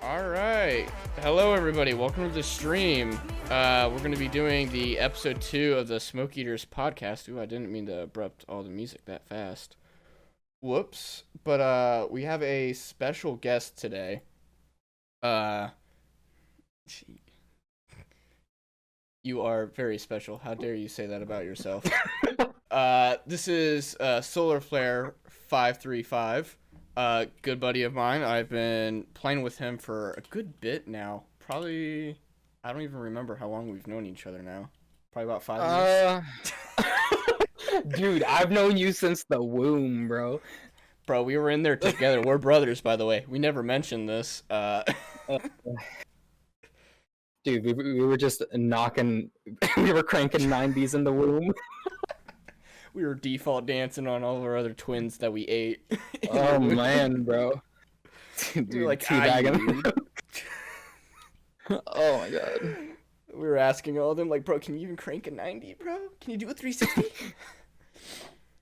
All right. Hello, everybody. Welcome to the stream. We're going to be doing the episode 2 of the Smoke Eaters podcast. Ooh, I didn't mean to abrupt all the music that fast. Whoops. But we have a special guest today. Gee. You are very special. How dare you say that about yourself? This is Solarflare535. Good buddy of mine. I've been playing with him for a good bit now. Probably, I don't even remember how long we've known each other now. Probably about 5 years. Dude, I've known you since the womb, bro. Bro, we were in there together. We're brothers, by the way. We never mentioned this. Dude, we were just knocking, we were cranking 90s in the womb. We were default dancing on all of our other twins that we ate. Oh man, bro. We Dude, were like, teabagging. Oh my god. We were asking all of them, like, bro, can you even crank a 90, bro? Can you do a 360?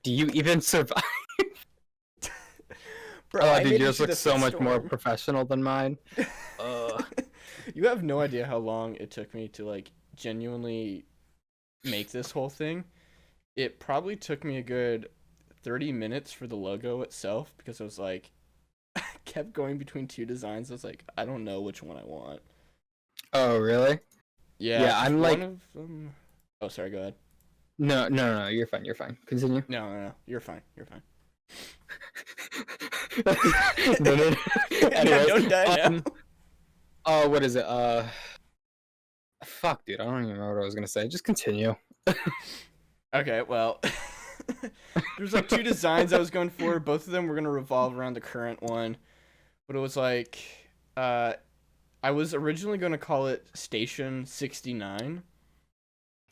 Do you even survive? Bro, Oh, I dude, made it yours to the looks so much more storm. professional than mine. You have no idea how long it took me to, like, genuinely make this whole thing. It probably took me a good 30 minutes for the logo itself because I was like, I kept going between two designs. I was like, I don't know which one I want. Oh, really? Yeah, I'm like, one of them. Oh, sorry, go ahead. no, you're fine. Continue. No, you're fine. No. Anyways, Don't die now. Oh, what is it? Fuck, dude, I don't even remember what I was gonna say. Just continue. Okay, well, there's like two designs I was going for. Both of them were gonna revolve around the current one, but it was like, I was originally gonna call it Station 69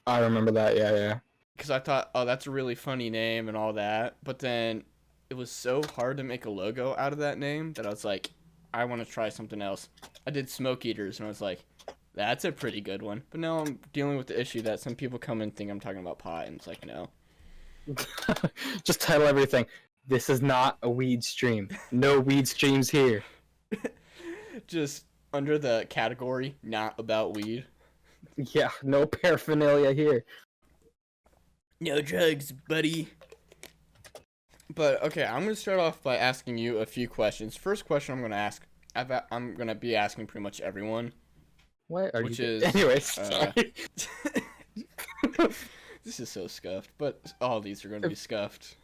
I remember that. Yeah. because I thought, oh, that's a really funny name and all that. But then it was so hard to make a logo out of that name that I was like, I want to try something else. I did Smoke Eaters and I was like, that's a pretty good one. But now I'm dealing with the issue that some people come and think I'm talking about pot, and it's like, no. Just title everything. This is not a weed stream. No weed streams here. Just under the category, not about weed. Yeah, no paraphernalia here. No drugs, buddy. But okay, I'm gonna start off by asking you a few questions. First question I'm gonna ask, I'm gonna be asking pretty much everyone. What are Which you? is, Anyways, sorry. This is so scuffed, but all these are gonna be scuffed.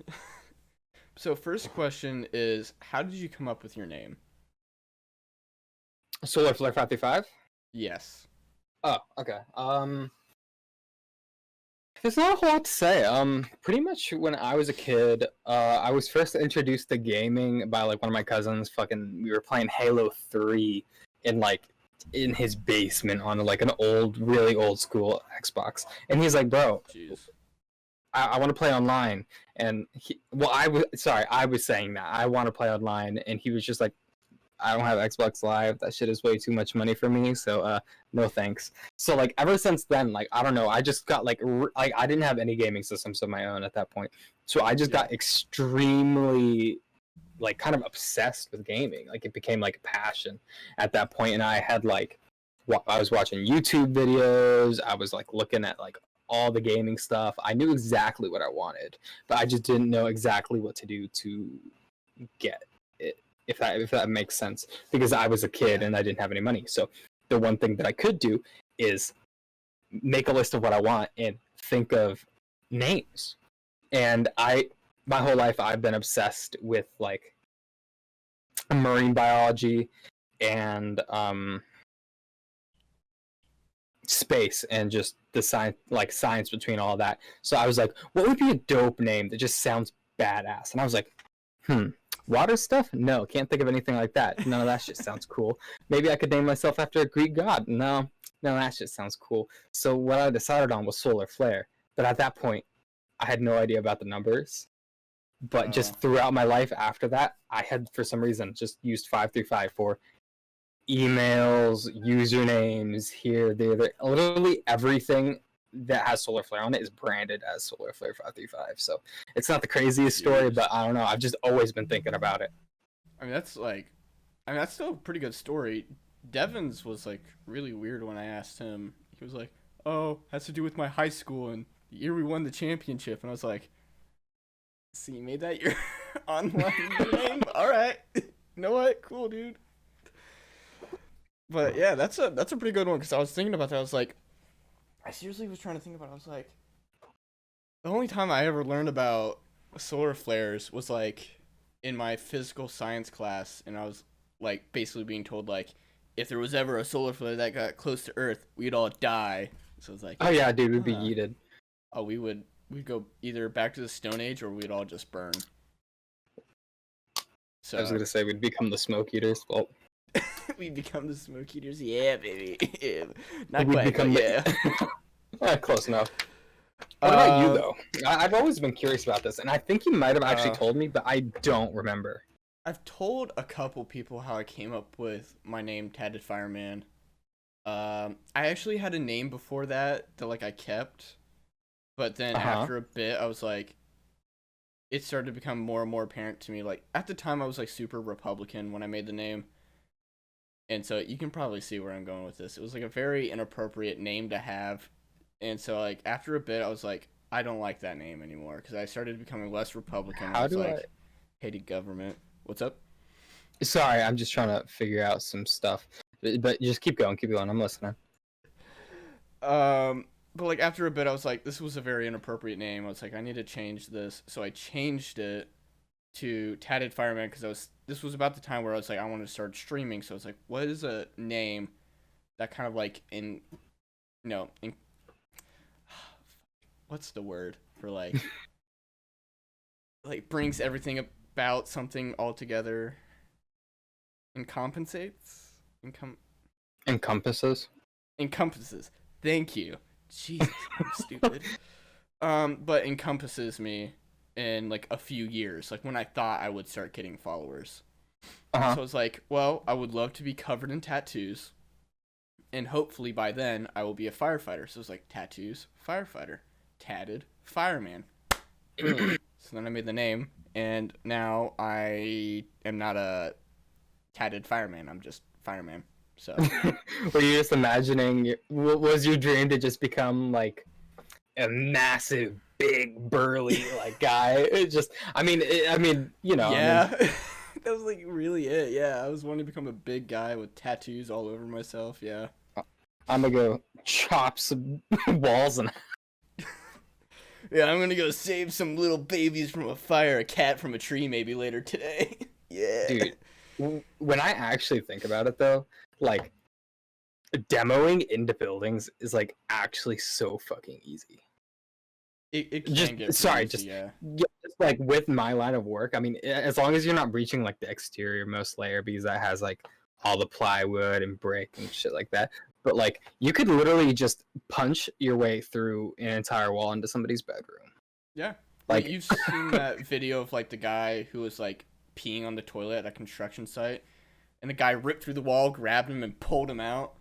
So first question is, how did you come up with your name? Solarflare535? Yes. Oh, okay. There's not a whole lot to say. Pretty much when I was a kid, I was first introduced to gaming by like one of my cousins. We were playing Halo 3 in his basement on like an really old school Xbox, and he's like, "Bro, Jeez. I want to play online." And I was saying that I want to play online, and he was just like, I don't have Xbox Live. That shit is way too much money for me. So, no thanks. So, like, ever since then, like, I don't know. I just got like I didn't have any gaming systems of my own at that point. So I just got extremely, like, kind of obsessed with gaming. Like, it became like a passion at that point. And I had like, I was watching YouTube videos. I was like looking at like all the gaming stuff. I knew exactly what I wanted, but I just didn't know exactly what to do to get it. If that makes sense, because I was a kid and I didn't have any money. So the one thing that I could do is make a list of what I want and think of names. And my whole life I've been obsessed with like marine biology and space and just the science between all that. So I was like, what would be a dope name that just sounds badass? And I was like, water stuff? No, can't think of anything like that. None of that shit sounds cool. Maybe I could name myself after a Greek god. No, that shit sounds cool. So what I decided on was solar flare. But at that point, I had no idea about the numbers. But just throughout my life after that, I had, for some reason, just used 535 for emails, usernames, here, there. Literally everything that has Solarflare on it is branded as Solarflare535. So it's not the craziest story, but I don't know. I've just always been thinking about it. I mean, that's still a pretty good story. Devon's was like really weird when I asked him. He was like, "Oh, has to do with my high school and the year we won the championship." And I was like, "So you made that your online name? All right, you know what? Cool, dude." But yeah, that's a pretty good one because I was thinking about that. I was like, I seriously was trying to think about it. I was like, the only time I ever learned about solar flares was like in my physical science class, and I was like basically being told like if there was ever a solar flare that got close to Earth, we'd all die. So it's like, Oh yeah, dude, we'd be huh. yeeted. Oh, we'd go either back to the Stone Age or we'd all just burn. I was So gonna say we'd become the smoke eaters. Well, we become the smoke eaters. Yeah, baby. Yeah. Not we'd quite, but become yeah. close enough. What about you Um, though? I've always been curious about this, and I think you might have actually uh, told me, but I don't remember. I've told a couple people how I came up with my name, Tatted Fireman. I actually had a name before that like I kept, but then Uh huh. after a bit, I was like, it started to become more and more apparent to me. Like at the time, I was like super Republican when I made the name, and so you can probably see where I'm going with this. It was like a very inappropriate name to have, and so like after a bit, I was like, I don't like that name anymore because I started becoming less Republican. I How was do I? like, hated government. What's up? Sorry, I'm just trying to figure out some stuff. But just keep going, keep going. I'm listening. But like after a bit, I was like, this was a very inappropriate name. I was like, I need to change this, so I changed it to Tatted Fireman because I was. This was about the time where I was like, I wanted to start streaming, so I was like, what is a name that kind of like in what's the word for like brings everything about something all together and compensates income Encompasses. encompasses. Thank you. Jesus, I'm stupid. But encompasses me in like a few years, like when I thought I would start getting followers. Uh huh. So I was like, well, I would love to be covered in tattoos, and hopefully by then I will be a firefighter. So it was like tattoos, firefighter, tatted, fireman. Brilliant. So then I made the name, and now I am not a tatted fireman. I'm just fireman. So Were you just imagining? Was your dream to just become like a massive, big, burly like guy? It just, I mean, yeah, that was like really it. Yeah, I was wanting to become a big guy with tattoos all over myself. Yeah. I'm gonna go chop some walls and Yeah, I'm gonna go save some little babies from a fire, a cat from a tree maybe later today. Yeah. dude. When I actually think about it though, like demoing into buildings is like actually so fucking easy. It can Just get pretty sorry, easy, yeah. just like with my line of work, I mean, as long as you're not breaching like the exterior most layer because that has like all the plywood and brick and shit like that. But like you could literally just punch your way through an entire wall into somebody's bedroom. Yeah. Well, Like you've seen that video of like the guy who was like peeing on the toilet at a construction site, and the guy ripped through the wall, grabbed him, and pulled him out.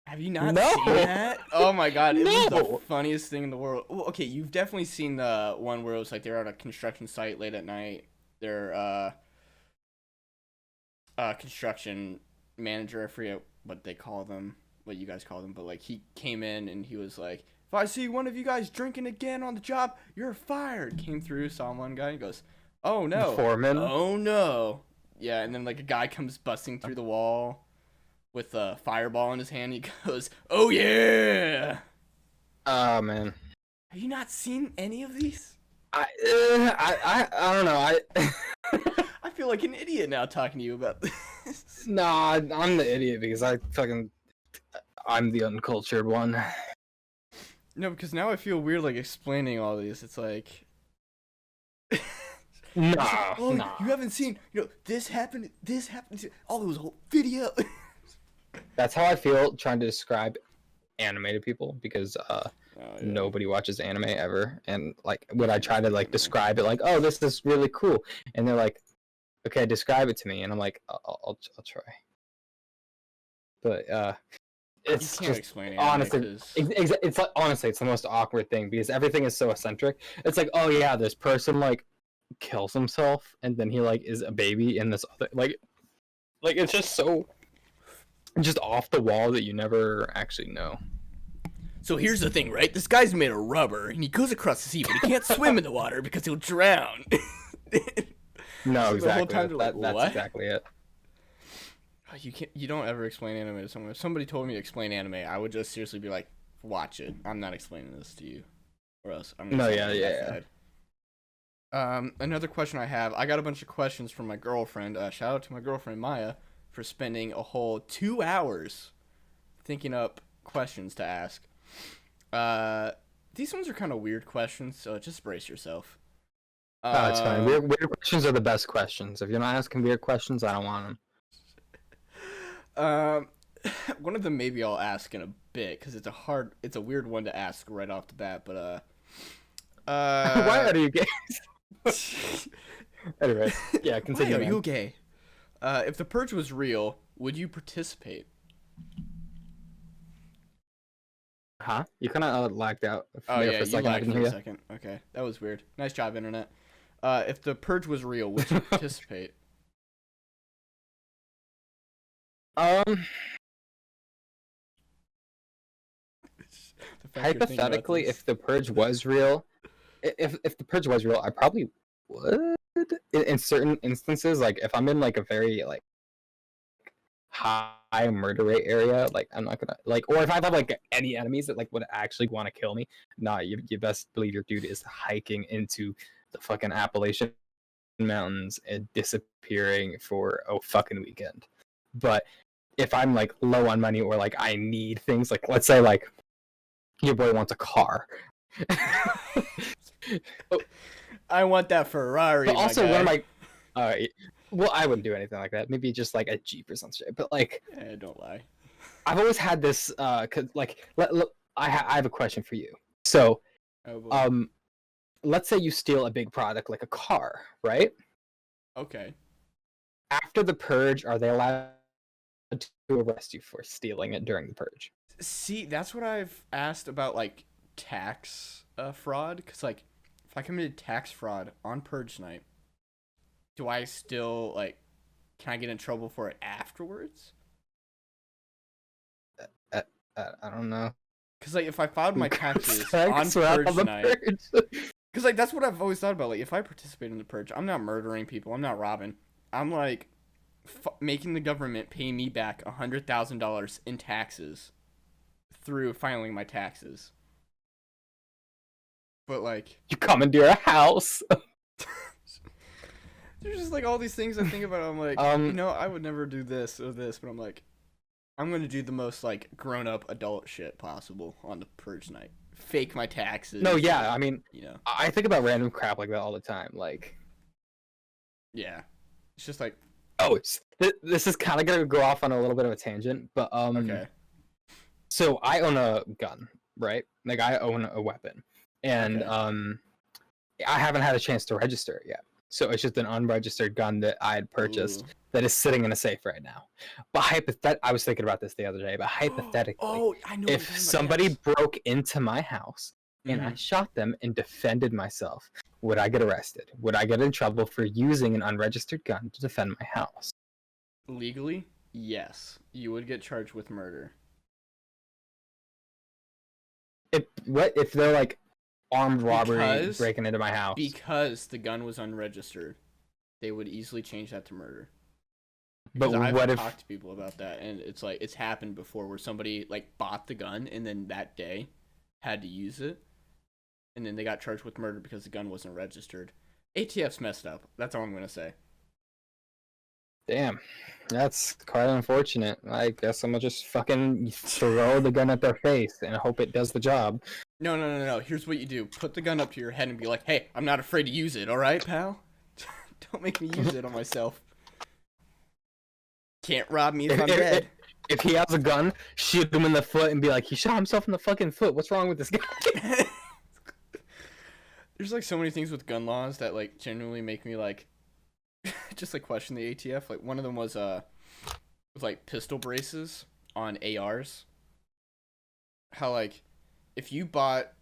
Have you not no, seen that? Oh my god, it was the no. funniest thing in the world. Well, okay, you've definitely seen the one where it was like they're at a construction site late at night. They're construction manager, I forget what they call them, what you guys call them, but like he came in and he was like, if I see one of you guys drinking again on the job, you're fired. Came through, saw one guy, and goes, oh The no, foreman. oh no. Yeah, and then like a guy comes busting through the wall with a fireball in his hand. He goes, oh yeah. Oh man. Have you not seen any of these? I don't know. I feel like an idiot now talking to you about this. Nah, I'm the idiot because I'm the uncultured one. No, because now I feel weird like explaining all these. It's like Nah, oh, nah. you haven't seen, this happened, oh, it was a whole video. That's how I feel trying to describe animated people because Oh, yeah. nobody watches anime ever, and like when I try to like describe it, like, oh, this is really cool, and they're like, okay, describe it to me, and I'm like, I'll try, but You it's can't just explain anime honestly, because it's like honestly, it's the most awkward thing because everything is so eccentric. It's like, oh yeah, this person like kills himself, and then he like is a baby in this other like it's just so just off the wall that you never actually know. So here's the thing, right? This guy's made of rubber, and he goes across the sea, but he can't swim in the water because he'll drown. No, So the whole exactly. time they're like, That's "What? exactly it. You can't. You don't ever explain anime to someone. If somebody told me to explain anime, I would just seriously be like, watch it. I'm not explaining this to you, or else I'm gonna No, sound yeah, like yeah, a fad." Another question I have. I got a bunch of questions from my girlfriend. Shout out to my girlfriend Maya for spending a whole 2 hours thinking up questions to ask. Uh, these ones are kind of weird questions, so just brace yourself. Oh, it's fine. Um, Weird questions are the best questions. If you're not asking weird questions, I don't want them. um, one of them maybe I'll ask in a bit because it's a weird one to ask right off the bat. But Why are you gay? Anyway, yeah, why continue, are man. you gay? If the purge was real, would you participate? Huh? You kind of lagged out Oh there yeah, for a you second. I lagged didn't for hear a you. second. Okay, that was weird. Nice job, internet. If the purge was real, would you participate? Um, The fact you're thinking about Hypothetically, this. if the purge was real, if the purge was real, I probably would. In certain instances, like if I'm in like a very like high murder rate area, like I'm not gonna like, or if I have like any enemies that like would actually want to kill me, nah, you best believe your dude is hiking into the fucking Appalachian Mountains and disappearing for a fucking weekend. But if I'm like low on money or like I need things, like let's say like your boy wants a car. I want that Ferrari, But my also one of guy. my well, I wouldn't do anything like that. Maybe just like a Jeep or something. But like Yeah, don't lie. I've always had this like I have a question for you. So Oh boy. um let's say you steal a big product like a car, right? Okay. After the purge, are they allowed to arrest you for stealing it during the purge? See, that's what I've asked about like tax fraud. Cause like, if I committed tax fraud on purge night, do I still like? Can I get in trouble for it afterwards? Uh, I don't know. Cause like, if I filed my taxes on Sex while purge the night, purge. cause like that's what I've always thought about. Like, if I participate in the purge, I'm not murdering people. I'm not robbing. I'm like making the government pay me back $100,000 in taxes through filing my taxes. But like, You come into your house. there's just like all these things I think about. I'm like, Um, I would never do this or this, but I'm like, I'm gonna do the most like grown up adult shit possible on the purge night. Fake my taxes. no, yeah. I mean, You know. I think about random crap like that all the time. Like, Yeah. It's just like, oh, this is kind of gonna go off on a little bit of a tangent, but okay. so I own a gun, right? Like I own a weapon, and Okay. I haven't had a chance to register it yet. So it's just an unregistered gun that I had purchased Ooh. that is sitting in a safe right now. But I was thinking about this the other day. But hypothetically, Oh, I know what you're if talking about. somebody Yes. broke into my house and I Mhm. shot them and defended myself, would I get arrested? Would I get in trouble for using an unregistered gun to defend my house? Legally, yes, you would get charged with murder. If they're like armed robbery Because breaking into my house? because the gun was unregistered, they would easily change that to murder. But Because I've what if talked to people about that, and it's like it's happened before where somebody like bought the gun and then that day had to use it, and then they got charged with murder because the gun wasn't registered. ATF's messed up. That's all I'm gonna say. damn, that's quite unfortunate. I guess I'm gonna just fucking throw the gun at their face and hope it does the job. No, no, no, no. Here's what you do: put the gun up to your head and be like, "Hey, I'm not afraid to use it. All right, pal? Don't make me use it on myself. Can't rob me if If, I'm if, if, dead." if he has a gun, shoot him in the foot and be like, he shot himself in the fucking foot. What's wrong with this guy? There's like so many things with gun laws that like genuinely make me like just like question the ATF. Like one of them was with like pistol braces on ARs. How like if you bought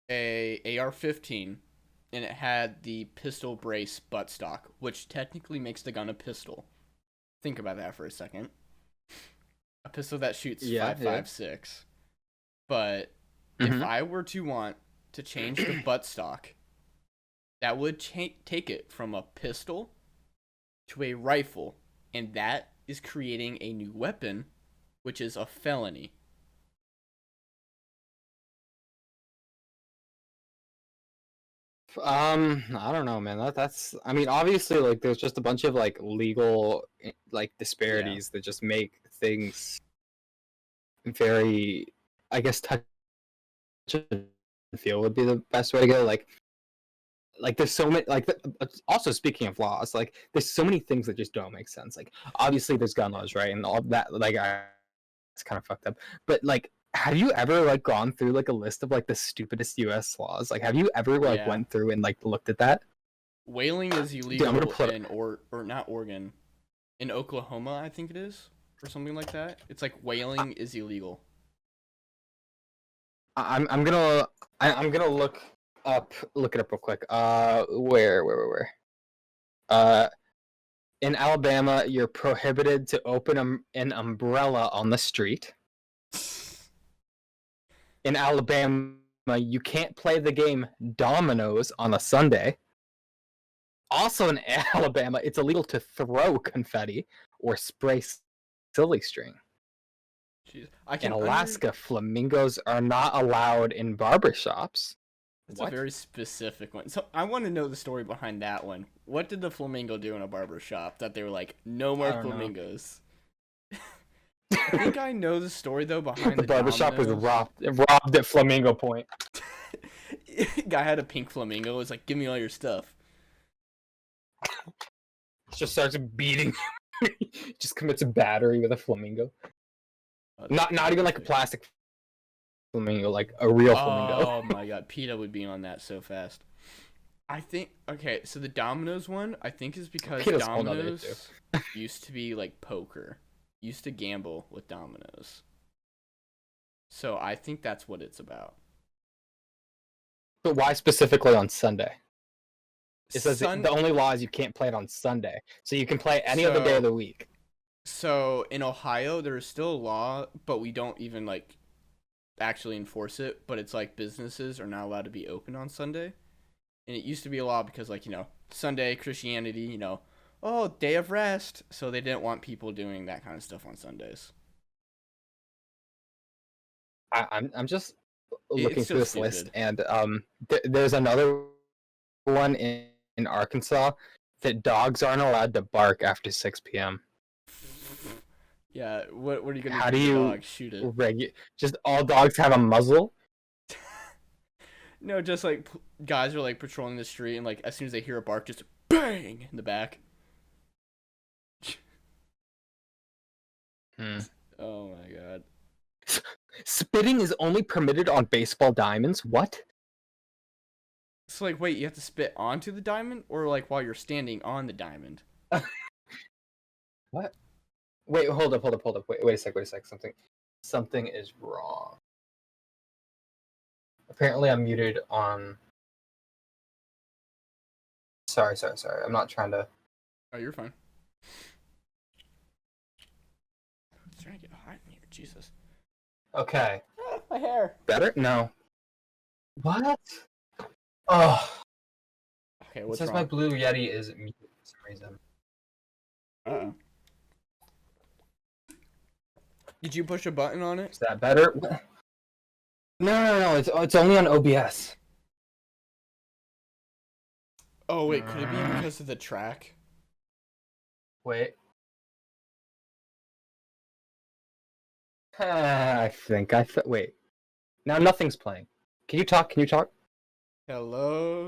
a AR-15 and it had the pistol brace buttstock, which technically makes the gun a pistol. Think about that for a second. a pistol that shoots Yeah, yeah. 5.56. But if Mm-hmm. I were to want to change the buttstock, that would take it from a pistol to a rifle, and that is creating a new weapon, which is a felony. I don't know, man. That's. I mean, obviously, like, there's just a bunch of like legal like Yeah. disparities that just make things very. I guess touch and feel would be the best way to go. Like there's so many also speaking of laws, like there's so many things that just don't make sense. Like obviously there's gun Yeah. laws, right, and all that. It's kind of fucked up. But like, have you ever like gone through like a list of like the stupidest U.S. laws? Like, have you ever like Yeah. went through and like looked at that? Whaling is Dude, I'm gonna illegal put. in or not Oregon, in Oklahoma, I think it is, or something like that. It's like whaling is illegal. I'm gonna I'm gonna look it up real quick. Where? Uh, in Alabama, you're prohibited to open an umbrella on the street. In Alabama, you can't play the game dominoes on a Sunday. Also in Alabama, it's illegal to throw confetti or spray silly string. Jeez, I In can under. Alaska, flamingos are not allowed in barbershops. That's a What? very specific one. So I want to know the story behind that one. What did the flamingo do in a barber shop that they were like, no more I don't know. flamingos? I think I know the story though behind The the barbershop was dominoes. robbed at Flamingo Point. Guy had a pink flamingo. It was like, give me all your stuff. Just starts beating. Just commits a battery with a flamingo. Oh, that'd be Not even like a perfect. plastic flamingo, like a real flamingo. Oh my god, PETA would be on that so fast. I think okay, so the Domino's one I think is because PETA's a whole nother issue. Domino's used to be like poker, used to gamble with Domino's. So I think that's what it's about. But why specifically on Sunday? It says Sun. the only law is you can't play it on Sunday, so you can play any other day of So the week. so in Ohio there is still a law, but we don't even like actually enforce it. But it's like businesses are not allowed to be open on Sunday, and it used to be a law because like Sunday Christianity, oh, day of rest, so they didn't want people doing that kind of stuff on Sundays. I'm just looking It's through so this list, stupid. and there's another one in Arkansas that dogs aren't allowed to bark after 6 p.m. Yeah, what are you gonna How do do to the you dog? Shoot it? just all dogs have a muzzle? No, just like guys are like patrolling the street, and like as soon as they hear a bark, just bang in the back. Hmm. Oh my god. Spitting is only permitted on baseball diamonds. What? So like, wait, you have to spit onto the diamond, or like while you're standing on the diamond? What? Wait, hold up. Wait a sec. Something is wrong. Apparently, I'm muted on. Sorry. I'm not trying to. Oh, you're fine. It's trying to get hot in here. Jesus. Okay. Ah, my hair. Better? No. What? Oh, Okay, it what's says my wrong? Blue Yeti is muted for some reason. Uh-oh. Did you push a button on it? Is that better? No. It's only on OBS. Oh wait, could it be because of the track? Wait. I wait. Now nothing's playing. Can you talk? Hello.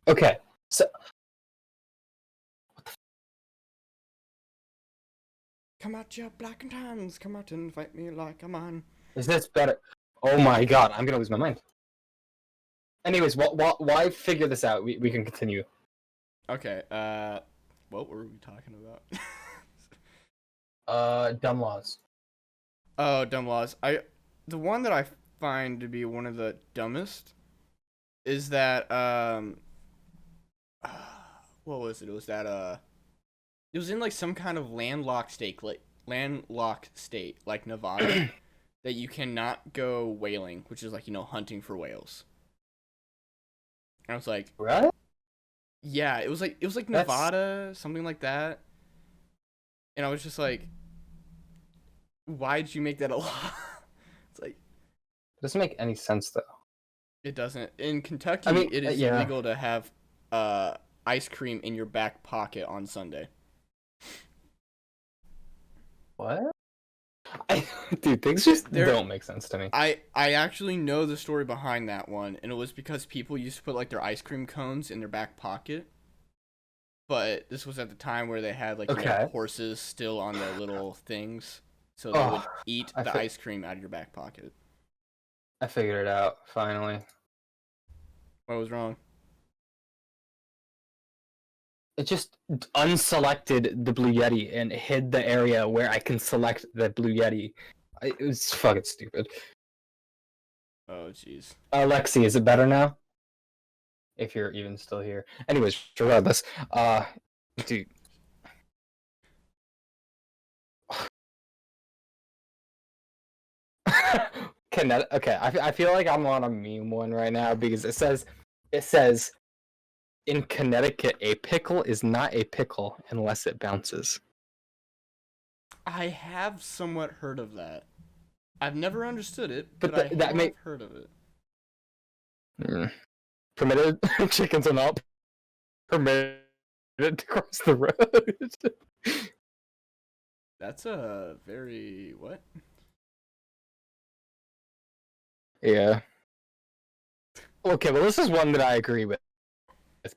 Okay. So Come out, your black and tans. Come out and fight me like a man. is this better? Oh my god, I'm gonna lose my mind. Anyways, why figure this out? We can continue. Okay. What were we talking about? Dumb laws. Oh, dumb laws. The one that I find to be one of the dumbest is that what was it? It was that It was in like some kind of landlocked state like Nevada that you cannot go whaling, which is like hunting for whales. And I was like, Right? yeah, it was like That's Nevada, something like that. And I was just like, why'd you make that a law? It's like doesn't make any sense though. it doesn't. In I Kentucky, mean, it is yeah. illegal to have ice cream in your back pocket on Sunday. What? Dude, things just There, don't make sense to me. I actually know the story behind that one, and it was because people used to put like their ice cream cones in their back pocket. But this was at the time where they had like Okay. horses still on their little things, so they would Oh, eat I the fi- ice cream out of your back pocket. I figured it out finally. What was wrong? It just unselected the Blue Yeti and hid the area where I can select the Blue Yeti. It was fucking stupid. Oh jeez. Lexi, is it better now? If you're even still here. Anyways, regardless, dude. Okay, I feel like I'm on a meme one right now because it says in Connecticut a pickle is not a pickle unless it bounces. I have somewhat heard of that. I've never understood it, but But I that may have heard of it. permitted chickens are not permitted to cross the road. That's a very what? Yeah. Okay, well, this is one that I agree with.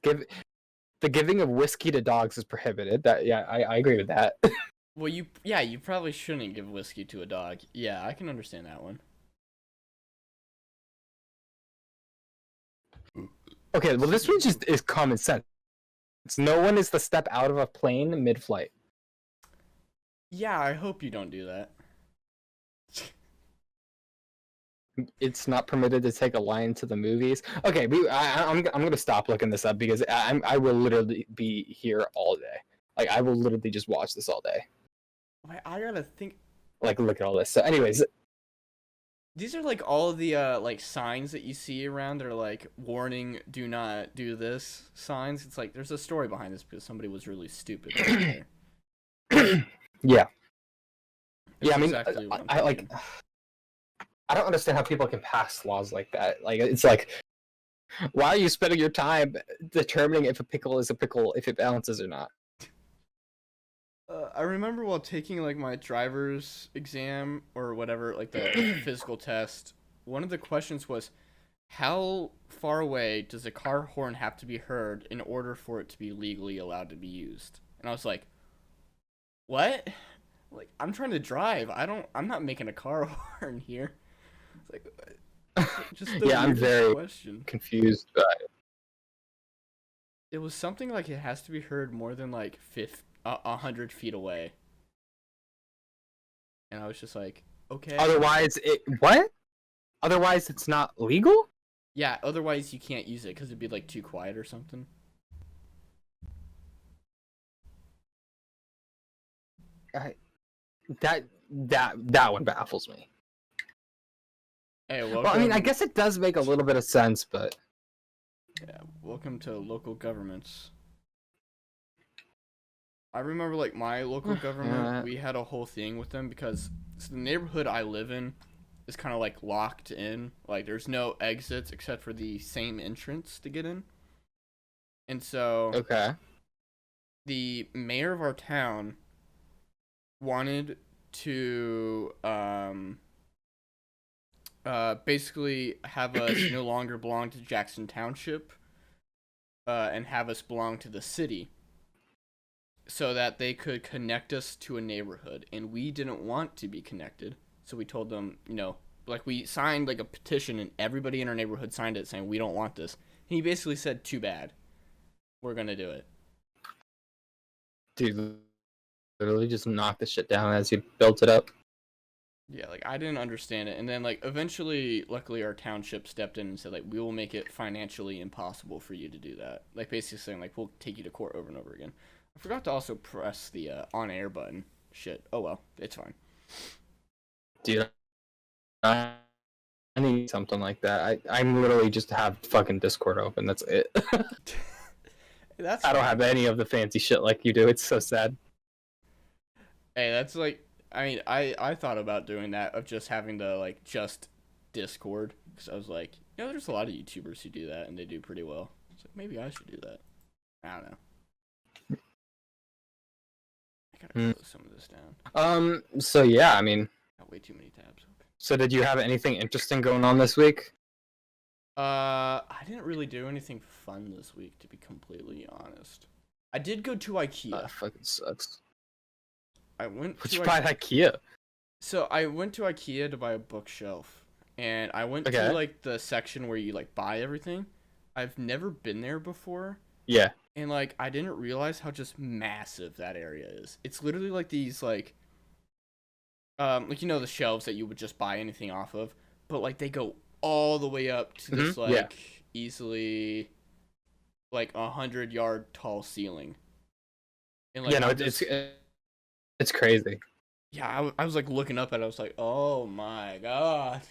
The giving of whiskey to dogs is prohibited. That yeah, I agree with that. Well, you probably shouldn't give whiskey to a dog. Yeah, I can understand that one. Okay, well, this Excuse one me. just is common sense. No one is to step out of a plane mid-flight. Yeah, I hope you don't do that. It's not permitted to take a lion to the movies. Okay, I'm gonna stop looking this up because I will literally be here all day. Like I will literally just watch this all day. Wait, I gotta think. Like look at all this. So, anyways, These are like all of the like signs that you see around that are like warning, do not do this signs. It's like there's a story behind this because somebody was really stupid back there. yeah, yeah. That's I mean, exactly what I'm I like. thinking. I don't understand how people can pass laws like that. Like it's like, why are you spending your time determining if a pickle is a pickle if it balances or not? I remember while taking like my driver's exam or whatever, like the physical test, one of the questions was, how far away does a car horn have to be heard in order for it to be legally allowed to be used? And I was like, what? Like I'm trying to drive. I'm not making a car horn here. It's like just the Yeah, I'm weirdest very question. confused. It was something like it has to be heard more than like 100 feet away. And I was just like, okay. Otherwise, it what? Otherwise, it's not legal. Yeah, otherwise you can't use it because it'd be like too quiet or something. I, that one baffles me. Hey, Well, I mean, I welcome. guess it does make a little bit of sense, but Yeah, welcome to local governments. I remember like my local government, yeah. we had a whole thing with them because the neighborhood I live in is kind of like locked in. Like there's no exits except for the same entrance to get in. And so Okay. the mayor of our town wanted to basically have us no longer belong to Jackson Township and have us belong to the city so that they could connect us to a neighborhood. And we didn't want to be connected. So we told them, like we signed like a petition and everybody in our neighborhood signed it saying we don't want this. And he basically said, too bad. We're going to do it. Dude, literally just knock the shit down as you built it up. Yeah, like I didn't understand it. And then like eventually luckily our township stepped in and said like we will make it financially impossible for you to do that. Like basically saying like we'll take you to court over and over again. I forgot to also press the on air button. Shit. Oh well, it's fine. Dude, I need something like that. I'm literally just have fucking Discord open. That's it. That's I don't fine. have any of the fancy shit like you do. It's so sad. Hey, that's like, I mean, I thought about doing that of just having to like just Discord because I was like, there's a lot of YouTubers who do that and they do pretty well. It's like maybe I should do that. I don't know. I gotta close some of this down. So yeah, I mean, Got way too many tabs open. so did you have anything interesting going on this week? I didn't really do anything fun this week, to be completely honest. I did go to IKEA. That fucking sucks. I went What'd to you buy at IKEA? So I went to IKEA to buy a bookshelf, and I went Okay. to like the section where you like buy everything. I've never been there before, Yeah. and like I didn't realize how just massive that area is. It's literally like these like the shelves that you would just buy anything off of, but like they go all the way up to this like easily like 100-yard tall ceiling. And like Yeah, no, it's crazy. yeah, I was like looking up at it. I was like, oh my god.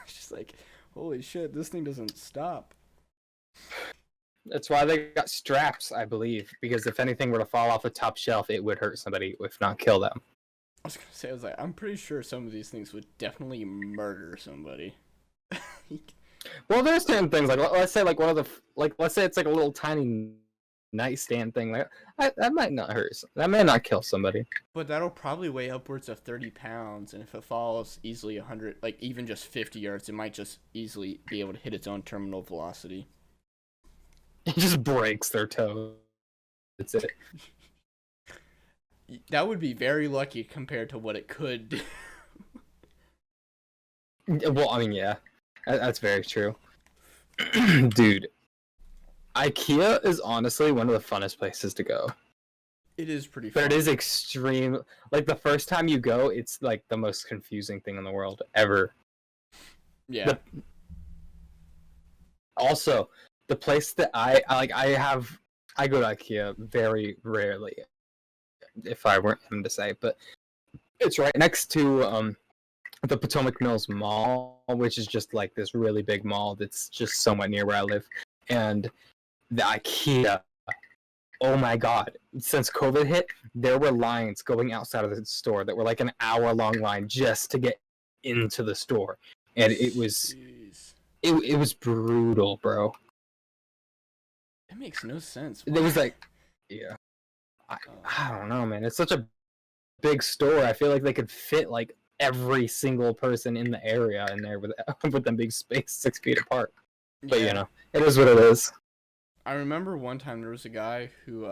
It's just like, holy shit, this thing doesn't stop. That's why they got straps, I believe, because if anything were to fall off the top shelf, it would hurt somebody, if not kill them. I was gonna say, I was like, I'm pretty sure some of these things would definitely murder somebody. Well, there's certain things like let's say like one of the let's say it's like a little tiny nightstand thing like that might not hurt. That may not kill somebody. But that'll probably weigh upwards of 30 pounds, and if it falls easily 100, like even just 50 yards, it might just easily be able to hit its own terminal velocity. It just breaks their toe. That's it. That would be very lucky compared to what it could do. Well, I mean, yeah, that's very true. Dude, IKEA is honestly one of the funnest places to go. It is pretty fun. But it is extreme. Like, the first time you go, it's, like, the most confusing thing in the world ever. Yeah. Also, the place that I go to IKEA very rarely, if I weren't him to say, but it's right next to, the Potomac Mills Mall, which is just, like, this really big mall that's just somewhat near where I live. And the IKEA, oh my god, since COVID hit, there were lines going outside of the store that were like an hour-long line just to get into the store. And it was it was brutal, bro. It makes no sense. It was like, yeah, I don't know, man. It's such a big store. I feel like they could fit like every single person in the area in there with them big space 6 feet apart. But you know, it is what it is. I remember one time there was a guy who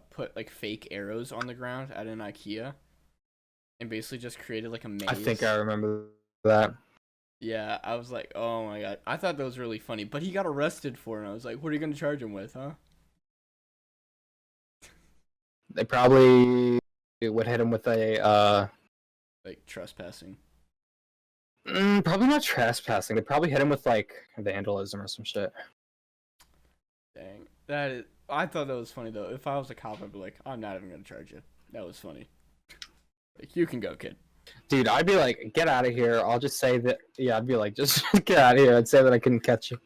put like fake arrows on the ground at an IKEA and basically just created like a maze. I think I remember that. Yeah, I was like, oh my god. I thought that was really funny, but he got arrested for it. And I was like, what are you going to charge him with, huh? They probably would hit him with a like trespassing. Probably not trespassing. They probably hit him with like vandalism or some shit. Dang, that is. I thought that was funny though. If I was a cop, I'd be like, I'm not even gonna charge you. That was funny. Like, you can go, kid. Dude, I'd be like, get out of here. I'll just say that. Yeah, I'd be like, just get out of here. I'd say that I couldn't catch you.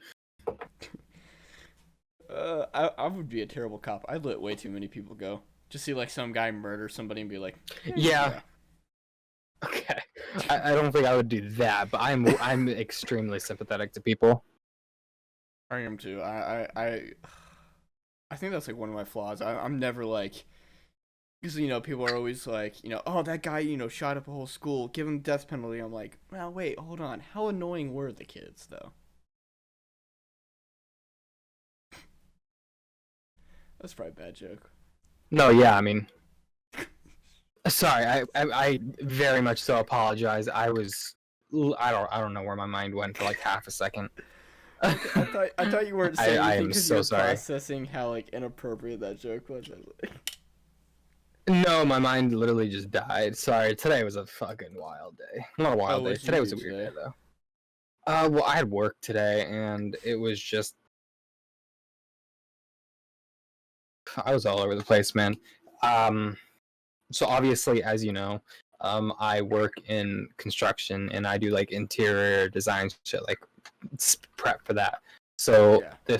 I would be a terrible cop. I'd let way too many people go. Just see like some guy murder somebody and be like, yeah. Okay, I don't think I would do that, but I'm extremely sympathetic to people. I am too. I think that's like one of my flaws. I'm never like, because people are always like, oh, that guy shot up a whole school, give him death penalty. I'm like, well, wait, hold on. How annoying were the kids though? That's probably a bad joke. No, yeah, I mean, sorry, I very much so apologize. I don't know where my mind went for like half a second. I thought you weren't saying anything because you were sorry. processing how like inappropriate that joke was. No, my mind literally just died. Sorry, today was a fucking wild day. Not a wild day. Today was a weird day though. Well, I had work today, and it was just I was all over the place, man. Um, so obviously, as you know, I work in construction and I do like interior design shit, like prep for that. So Yeah.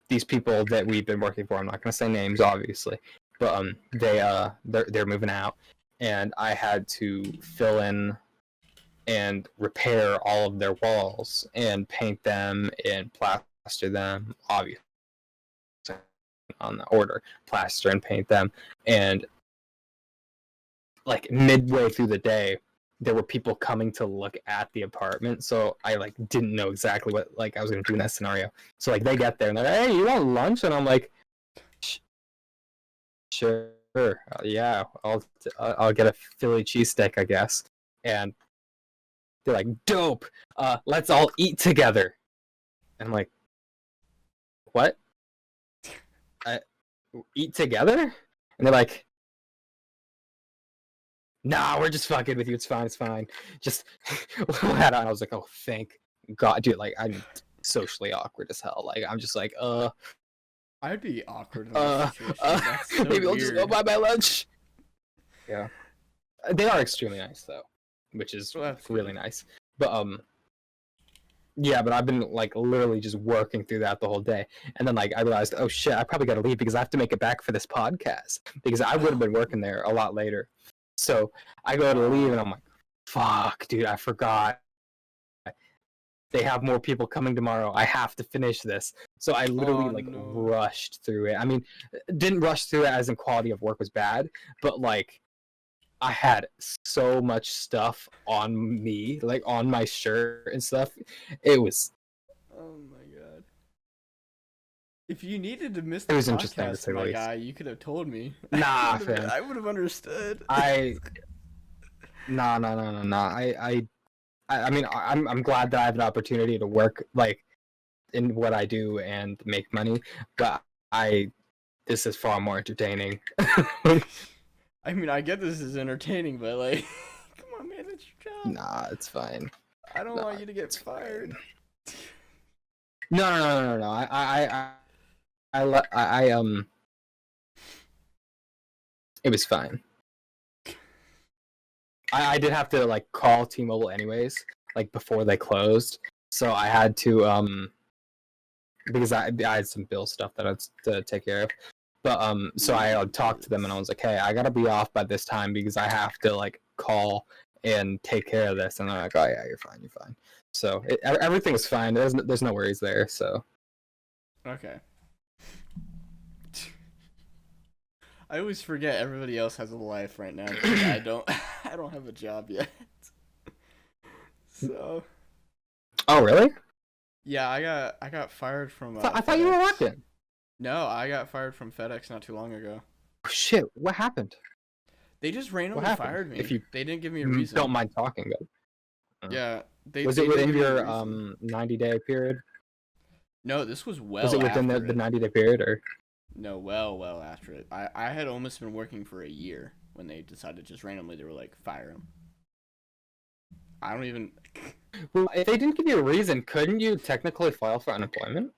these people that we've been working for, I'm not gonna say names, obviously, but they're moving out, and I had to fill in and repair all of their walls and paint them and plaster them, obviously on the order, plaster and paint them. And like midway through the day, there were people coming to look at the apartment, so I like didn't know exactly what like I was gonna do in that scenario. So like they get there and they're like, "Hey, you want lunch?" And I'm like, "Sure, yeah, I'll get a Philly cheesesteak, I guess." And they're like, "Dope, let's all eat together." And I'm like, "What? I, eat together?" And they're like, "Nah, we're just fucking with you. It's fine. It's fine. Just that." I was like, "Oh, thank God, dude." Like, I'm socially awkward as hell. Like, I'm just like, I'd be awkward in that uh, situation. That's so maybe I'll just go weird. buy my lunch. Yeah, they are extremely nice though, which is Well, that's really good. nice. But yeah, but I've been like literally just working through that the whole day, and then like I realized, oh shit, I probably got to leave because I have to make it back for this podcast because I would have been working there a lot later. So I go to leave and I'm like, fuck, dude, I forgot. They have more people coming tomorrow. I have to finish this. So I literally Oh like no. rushed through it. I mean, didn't rush through it as in quality of work was bad, but like I had so much stuff on me, like on my shirt and stuff. It was Oh my god. If you needed to miss it the was interesting to podcast, say the my least. guy, you could have told me. Nah, fam. I would have understood. I nah. I mean, I'm glad that I have an opportunity to work like in what I do and make money, but I this is far more entertaining. I mean, I get this is entertaining, but like, come on, man, it's your job. Nah, it's fine. I don't Nah, want you to get it's fired. fine. No. I it was fine. I did have to like call T-Mobile anyways, like before they closed. So I had to because I had some bill stuff that I had to take care of. But so I talked to them and I was like, hey, I gotta be off by this time because I have to like call and take care of this. And they're like, oh yeah, you're fine. So everything was fine. There's no worries there. So Okay. I always forget everybody else has a life right now. Because I don't. I don't have a job yet. So oh really? yeah, I got fired from I thought you were FedEx. working. No, I got fired from FedEx not too long ago. Oh, shit, what happened? They just What randomly happened? fired If me. you They didn't give me a reason. don't mind talking, Yeah, was it they didn't within give me a your reason. 90-day period? No, this was Was it well within after the it. 90-day period or? No, well after it. I had almost been working for a year when they decided just randomly they were like fire him. I don't even. Well, if they didn't give you a reason, couldn't you technically file for unemployment?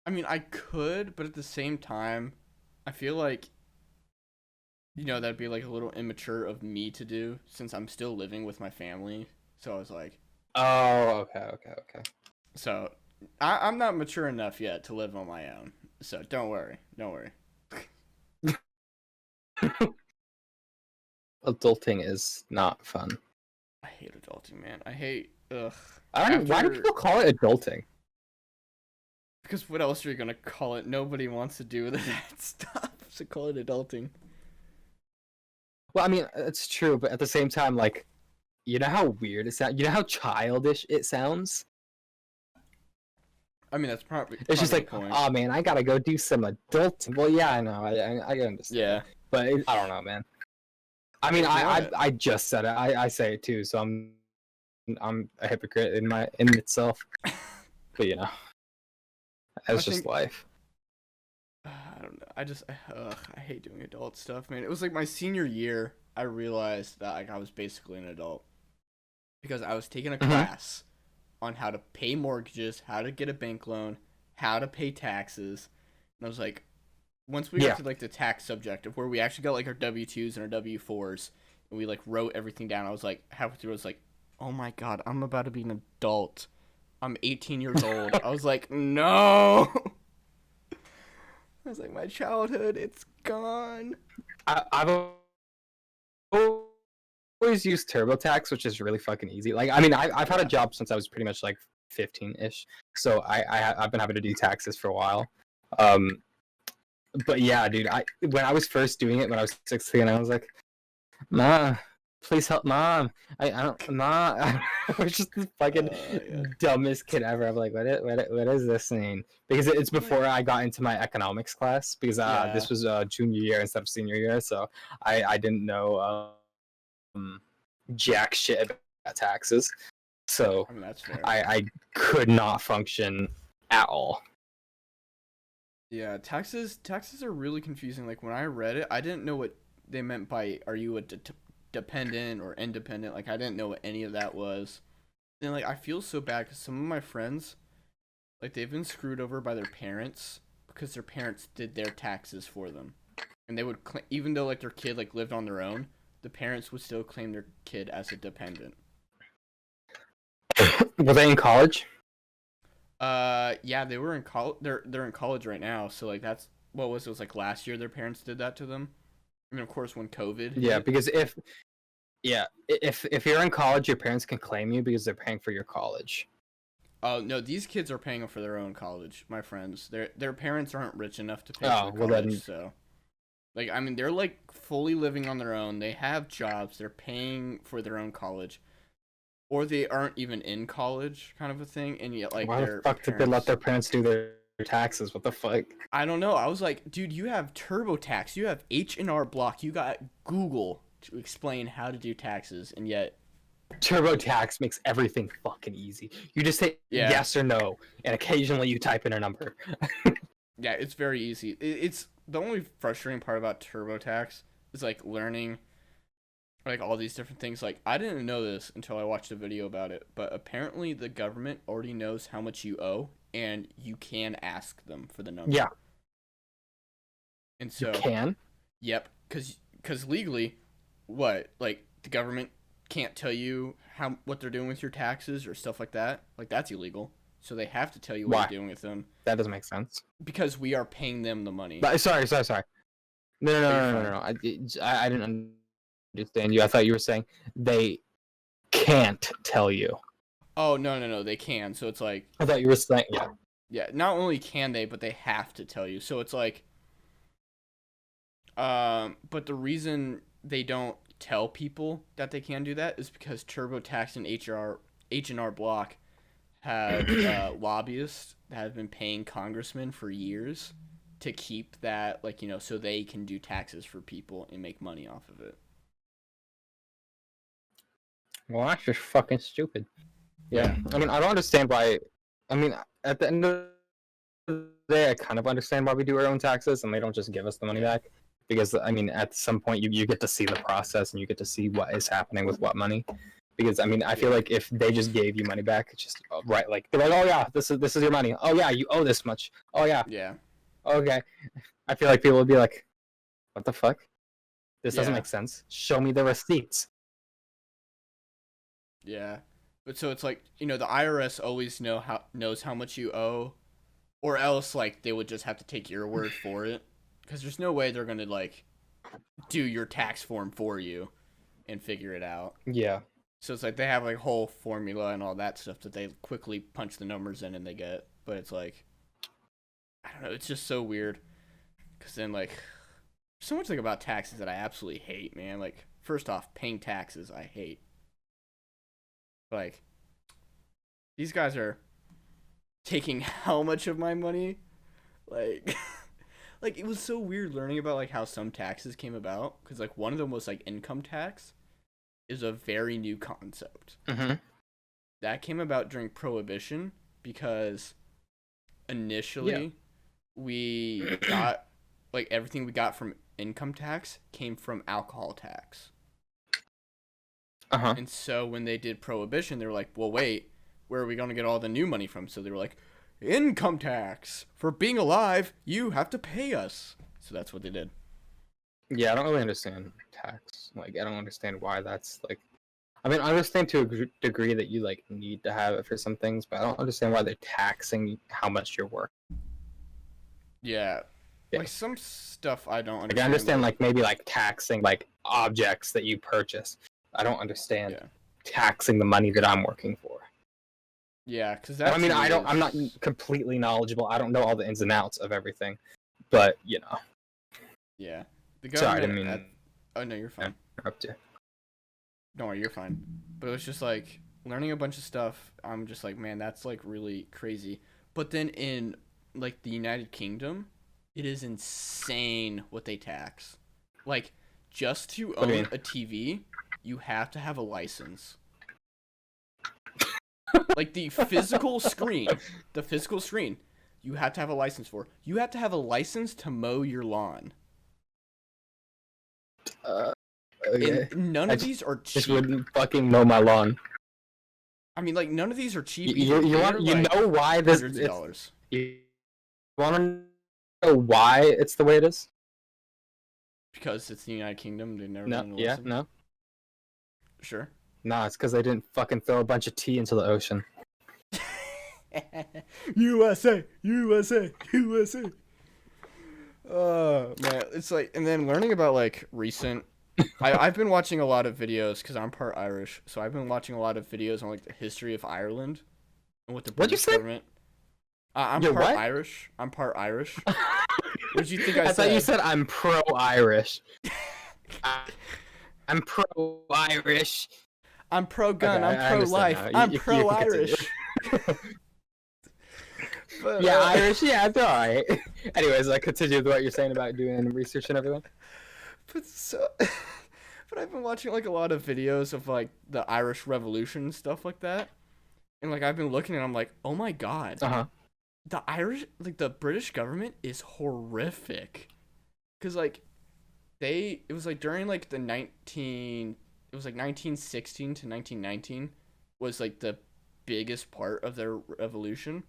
I mean, I could, but at the same time, I feel like that'd be like a little immature of me to do since I'm still living with my family. So I was like, Oh, okay. so I'm not mature enough yet to live on my own. So don't worry, don't worry. Adulting is not fun. I hate adulting, man. I hate ugh. I don't. Why do After people call it adulting? because what else are you gonna call it? Nobody wants to do that stuff. So call it adulting. Well, I mean, it's true, but at the same time, like, you know how weird it sounds. You know how childish it sounds. I mean, that's probably It's just the like, point. oh man, I gotta go do some adulting. Well, yeah, I know, I understand, Yeah. but I don't know, man. I mean, I just said it. I say it too, so I'm a hypocrite in itself. But you know, that's just life. I don't know. I hate doing adult stuff, man. It was like my senior year. I realized that like I was basically an adult because I was taking a class on how to pay mortgages, how to get a bank loan, how to pay taxes, and I was like, once we got Yeah. to like the tax subject of where we actually got like our W-2s and our W-4s, and we like wrote everything down, I was like halfway through, I was like, oh my god, I'm about to be an adult. I'm 18 years old. I was like, no. I was like, my childhood, it's gone. I've always used TurboTax, which is really fucking easy. Like, I mean, I've had a Yeah. job since I was pretty much like 15-ish, so I've been having to do taxes for a while. Um, but yeah, dude, when I was first doing it when I was 16, I was like, Ma, please help, Mom. I don't, Ma. I was just the fucking Yeah. dumbest kid ever. I'm like, what is this mean? Because it's before I got into my economics class, because Yeah. this was junior year instead of senior year, so I didn't know jack shit about taxes. So I mean, that's fair. I could not function at all. Yeah, taxes are really confusing. Like when I read it, I didn't know what they meant by are you a dependent or independent? Like I didn't know what any of that was. And like I feel so bad cuz some of my friends like they've been screwed over by their parents because their parents did their taxes for them. And they would even though like their kid like lived on their own, the parents would still claim their kid as a dependent. Were they in college? Yeah, they were in college. They're in college right now. So like that's what was it? It was like last year their parents did that to them. I mean, of course, when COVID Yeah, hit. because if you're in college, your parents can claim you because they're paying for your college. Oh no, these kids are paying for their own college. My friends, their parents aren't rich enough to pay for Oh, the well college. then, So like, I mean, they're like fully living on their own. They have jobs. They're paying for their own college, or they aren't even in college, kind of a thing. And yet, like why the their fuck did they let parents. their parents do their taxes? What the fuck? I don't know. I was like, dude, you have TurboTax, you have H&R Block, you got Google to explain how to do taxes, and yet, TurboTax makes everything fucking easy. You just say yeah, yes or no, and occasionally you type in a number. yeah, it's very easy. It's the only frustrating part about TurboTax is like learning like all these different things. Like I didn't know this until I watched a video about it, but apparently the government already knows how much you owe, and you can ask them for the number. Yeah, And you so, can. yep, because legally, what like the government can't tell you how what they're doing with your taxes or stuff like that. Like that's illegal. So they have to tell you what Why? you're doing with them That doesn't make sense. because we are paying them the money. But sorry. No, no, Oh, you're no, no, no, fine. no. I didn't understand you. I thought you were saying they can't tell you. Oh no, they can. So it's like I thought you were saying yeah. yeah, not only can they, but they have to tell you. So it's like but the reason they don't tell people that they can do that is because TurboTax and H&R Block have lobbyists that have been paying congressmen for years to keep that like so they can do taxes for people and make money off of it. Well, that's just fucking stupid. Yeah. Yeah. I mean, I don't understand why. I mean, at the end of the day, I kind of understand why we do our own taxes and they don't just give us the money back. Because, I mean, at some point, you get to see the process and you get to see what is happening with what money. Because, I mean, I feel like if they just gave you money back, it's just, right, like, they're like, oh, yeah, this is your money. Oh, yeah, you owe this much. Oh, yeah, Yeah. okay. I feel like people would be like, what the fuck? This doesn't Yeah. make sense. Show me the receipts. Yeah. But so it's like, the IRS always knows how much you owe, or else like they would just have to take your word for it, because there's no way they're gonna like do your tax form for you and figure it out. Yeah. So it's like they have like whole formula and all that stuff that they quickly punch the numbers in and they get. But it's like I don't know, it's just so weird. Cause then like so much like about taxes that I absolutely hate, man. Like first off, paying taxes I hate. Like these guys are taking how much of my money? Like like it was so weird learning about like how some taxes came about because like one of them was like income tax is a very new concept. Mm-hmm. That came about during Prohibition because initially we got like everything we got from income tax came from alcohol tax. Uh-huh. And so when they did Prohibition, they were like, well, wait, where are we going to get all the new money from? So they were like, income tax. For being alive, you have to pay us. So that's what they did. Yeah, I don't really understand tax. Like, I don't understand why that's like. I mean, I understand to a degree that you like need to have it for some things, but I don't understand why they're taxing how much you're worth. Yeah, Yeah. like some stuff I don't Like, I understand. understand like maybe like taxing like objects that you purchase. I don't understand Yeah, taxing the money that I'm working for. yeah, because And that I mean, to me I'm not is completely knowledgeable. I don't know all the ins and outs of everything, but you know. yeah. The Sorry, I government didn't at mean oh no, you're to fine. interrupt you. Don't worry, you're fine. But it was just like learning a bunch of stuff. I'm just like, man, that's like really crazy. But then in like the United Kingdom, it is insane what they tax. Like just to What do you own mean? a TV, you have to have a license. Like the physical screen, you have to have a license for. You have to have a license to mow your lawn. Uh, And okay. none I of these are just cheap. wouldn't fucking mow my lawn. I mean, like none of these are cheap You, either. you They are want you like know why this hundreds of it's dollars. you want to know why it's the way it is? Because it's the United Kingdom, they've never No, been yeah, enlisted. no, Sure. no. It's because they didn't fucking throw a bunch of tea into the ocean. USA, USA, USA. Man, it's like, and then learning about like recent. I've been watching a lot of videos because I'm part Irish, so I've been watching a lot of videos on like the history of Ireland and what the What'd you British say? government. I'm You're part what? Irish. I'm part Irish. What did you think I I thought you said? said I'm pro-Irish. I'm pro-Irish. I'm pro Okay, gun. I'm I pro understand life. now. I'm You pro can continue. Irish. But Yeah, Irish. Yeah, it's all right. Anyways, I continue with what you're saying about doing research and everything. but so, but I've been watching like a lot of videos of like the Irish Revolution and stuff like that, and like I've been looking and I'm like, oh my god, Uh huh. the Irish, like the British government is horrific, cause like it was like during like it was like 1916 to 1919 was like the biggest part of their revolution,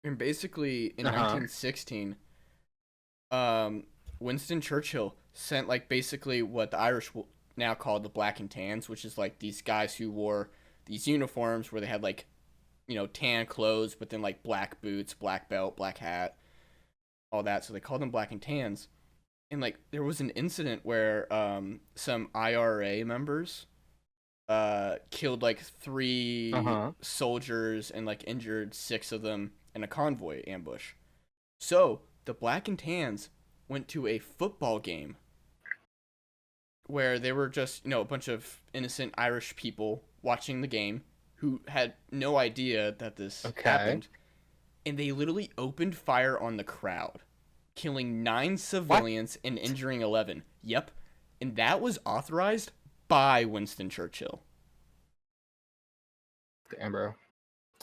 and basically in Uh huh. 1916 Winston Churchill sent like basically what the Irish will now call the black and tans, which is like these guys who wore these uniforms where they had like, tan clothes, but then like black boots, black belt, black hat, all that. So they called them black and tans. And like there was an incident where some IRA members killed like Uh 3 huh. soldiers and like injured 6 of them in a convoy ambush. So the black and tans went to a football game where they were just, a bunch of innocent Irish people watching the game who had no idea that this Okay. happened. And they literally opened fire on the crowd, killing 9 What? civilians and injuring 11. Yep. And that was authorized by Winston Churchill. Damn, bro.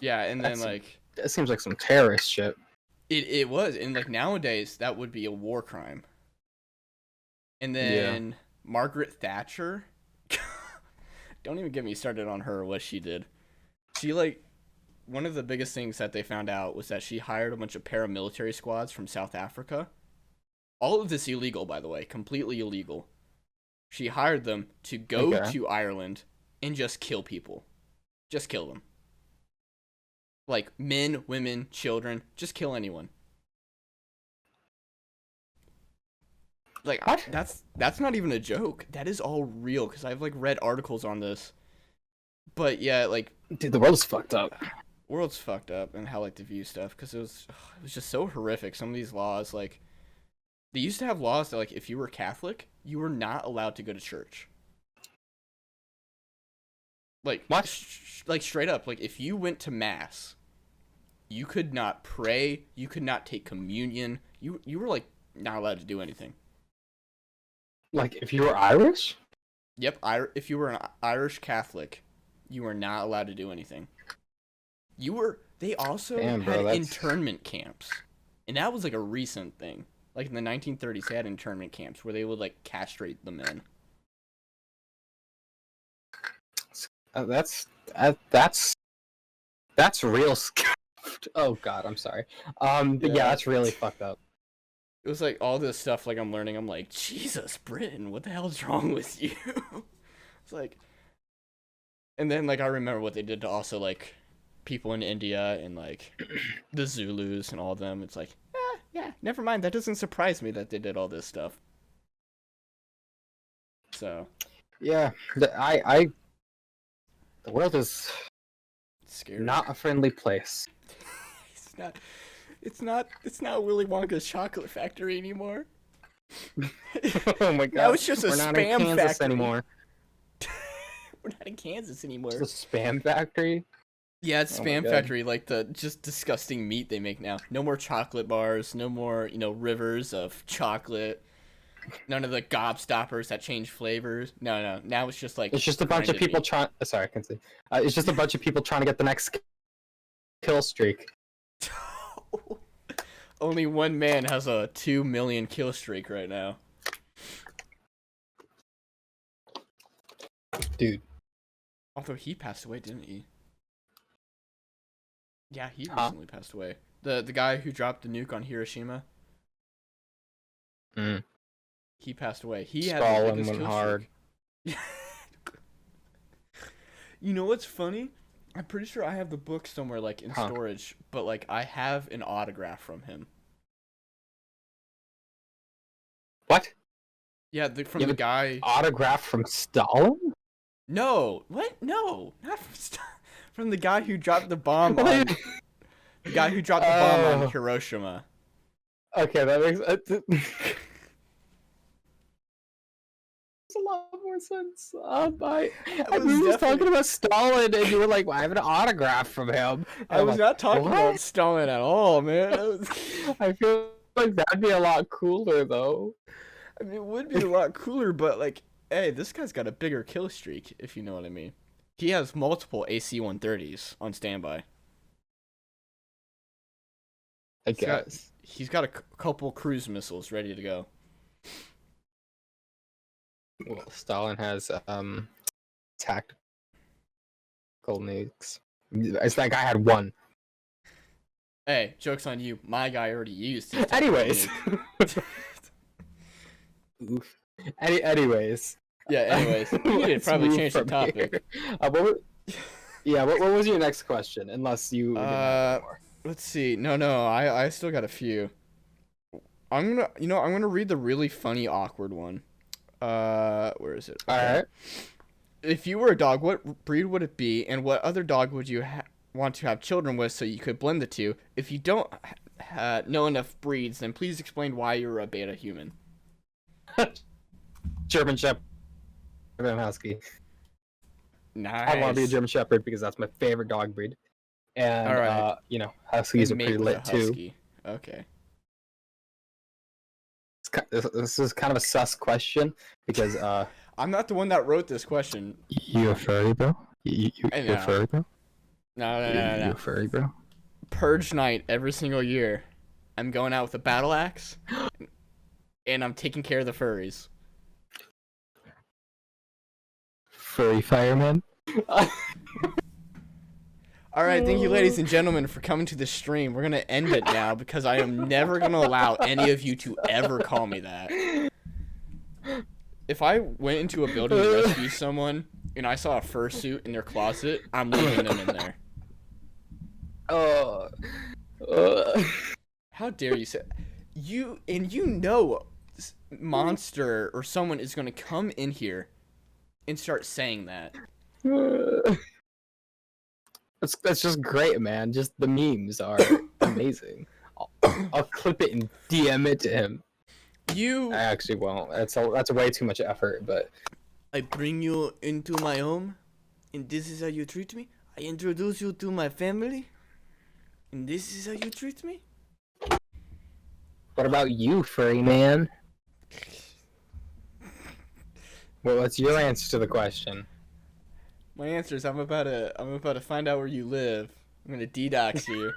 Yeah, and then That's like that seems like some terrorist shit. it was, and like nowadays that would be a war crime. And Yeah. then Margaret Thatcher, don't even get me started on her, what she did. She like one of the biggest things that they found out was that she hired a bunch of paramilitary squads from South Africa. All of this illegal, by the way, completely illegal. She hired them to go Okay. to Ireland and just kill people. Just kill them. Like men, women, children, just kill anyone. Like What? that's not even a joke. That is all real because I've like read articles on this. But yeah, like Dude, the world's fucked up. world's fucked up and how like to view stuff because it was just so horrific. Some of these laws, like they used to have laws that like if you were Catholic, you were not allowed to go to church. Like What? like straight up, like if you went to mass, you could not pray, you could not take communion. You were like not allowed to do anything. Like, if you were Irish? Yep, if you were an Irish Catholic, you were not allowed to do anything. They also Damn, bro, had that's internment camps. And that was like a recent thing. Like in the 1930s, they had internment camps where they would like castrate the men. That's that's that's real. Oh God, I'm sorry. But yeah, Yeah. that's really fucked up. it was like all this stuff like I'm learning. I'm like, Jesus, Britain, what the hell's wrong with you? It's like, and then like I remember what they did to also like people in India and like the Zulus and all of them. It's like, yeah, never mind. That doesn't surprise me that they did all this stuff. So Yeah, the world is it's scary. not a friendly place. It's not. It's not. It's not Willy Wonka's chocolate factory anymore. Oh my god! Now it's just a We're not in spam Kansas factory. anymore. We're not in Kansas anymore. It's a spam factory. Yeah, it's Oh my spam God. factory, like the just disgusting meat they make now. No more chocolate bars, no more, rivers of chocolate. None of the gobstoppers that change flavors. No. Now it's just like It's just a bunch of grinded people meat. trying. Sorry, I can see. It's just a bunch of people trying to get the next kill streak. Only one man has a 2 million kill streak right now. Dude. Although he passed away, didn't he? Yeah, he Huh? recently passed away. The guy who dropped the nuke on Hiroshima. Mm. He passed away. He had the Stalin biggest went kill hard. streak. You know what's funny? I'm pretty sure I have the book somewhere like in storage, but like I have an autograph from him. What? Yeah, from the guy. Autograph from Stalin? No, what? No, not from from the guy who dropped the bomb on the guy who dropped the bomb on Hiroshima. Okay, that makes a lot more sense. I was we were just talking definitely- about Stalin, and you were like, well, "I have an autograph from him." I was not talking "What?" about Stalin at all, man. I feel like that'd be a lot cooler, though. I mean, it would be a lot cooler, but like, hey, this guy's got a bigger kill streak, if you know what I mean. He has multiple AC-130s on standby. I guess. He's got a couple cruise missiles ready to go. Well, Stalin has tactical nukes. It's like I had one. Hey, joke's on you. My guy already used his Anyways. nuke. Oof. Anyways. Yeah, anyways. We need to Let's probably move change the from topic. here. What was your next question? Unless you didn't have any more. Let's see. No, I still got a few. I'm gonna read the really funny, awkward one. Where is it? All right. If you were a dog, what breed would it be, and what other dog would you want to have children with so you could blend the two? If you don't know enough breeds, then please explain why you're a beta human. German Shepherd and Husky. Nice. I want to be a German Shepherd because that's my favorite dog breed. And, All right. Huskies are Mate pretty with a lit too. husky. Okay. This is kind of a sus question because I'm not the one that wrote this question. you a furry, bro? You I know. a furry, bro? No. You a furry, bro? Purge night every single year. I'm going out with a battle axe, and I'm taking care of the furries. Furry fireman? All right, thank you, ladies and gentlemen, for coming to this stream. We're gonna end it now because I am never gonna allow any of you to ever call me that. If I went into a building to rescue someone and I saw a fursuit in their closet, I'm leaving them in there. How dare you say Monster or someone is gonna come in here and start saying that. That's just great, man. Just the memes are amazing. I'll clip it and DM it to him. I actually won't. That's way too much effort, but I bring you into my home, and this is how you treat me. I introduce you to my family, and this is how you treat me. what about you, furry man? Well, what's your answer to the question? My answer is I'm about to find out where you live. I'm gonna DDoS you.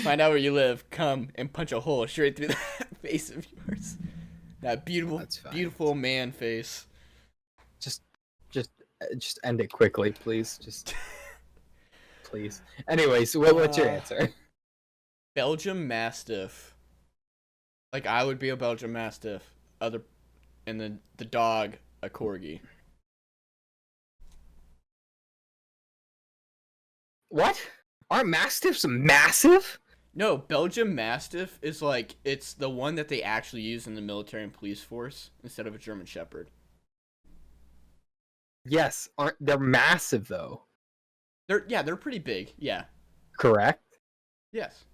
Find out where you live. Come and punch a hole straight through that face of yours. That beautiful man face. Just end it quickly, please. Just please. Anyways, what's your answer? Belgium Mastiff. Like I would be a Belgian Mastiff, other, and then the dog a corgi. What? Aren't mastiffs massive? No, Belgian Mastiff is like it's the one that they actually use in the military and police force instead of a German Shepherd. Yes, aren't they're massive though? They're pretty big. Yeah. Correct. Yes.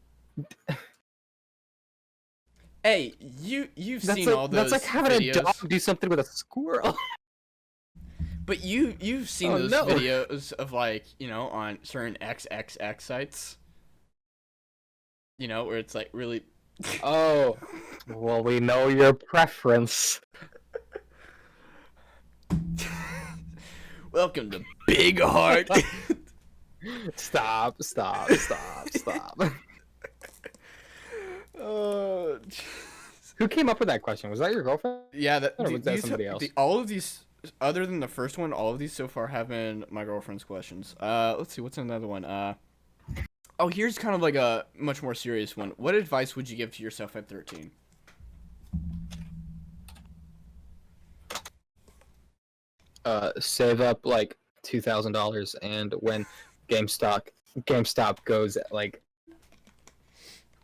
Hey, you've That's seen like all those that's like having videos. a dog do something with a squirrel. But you've seen Oh, those no. videos of like, on certain XXX sites. Where it's like really Oh, well, we know your preference. welcome to Big Heart. Stop. Oh, Who came up with that question? Was that your girlfriend? yeah, Or was that somebody else? all of these, other than the first one, all of these so far have been my girlfriend's questions. Let's see, what's another one? Oh, here's kind of like a much more serious one. What advice would you give to yourself at 13? Save up like $2,000, and when GameStop goes like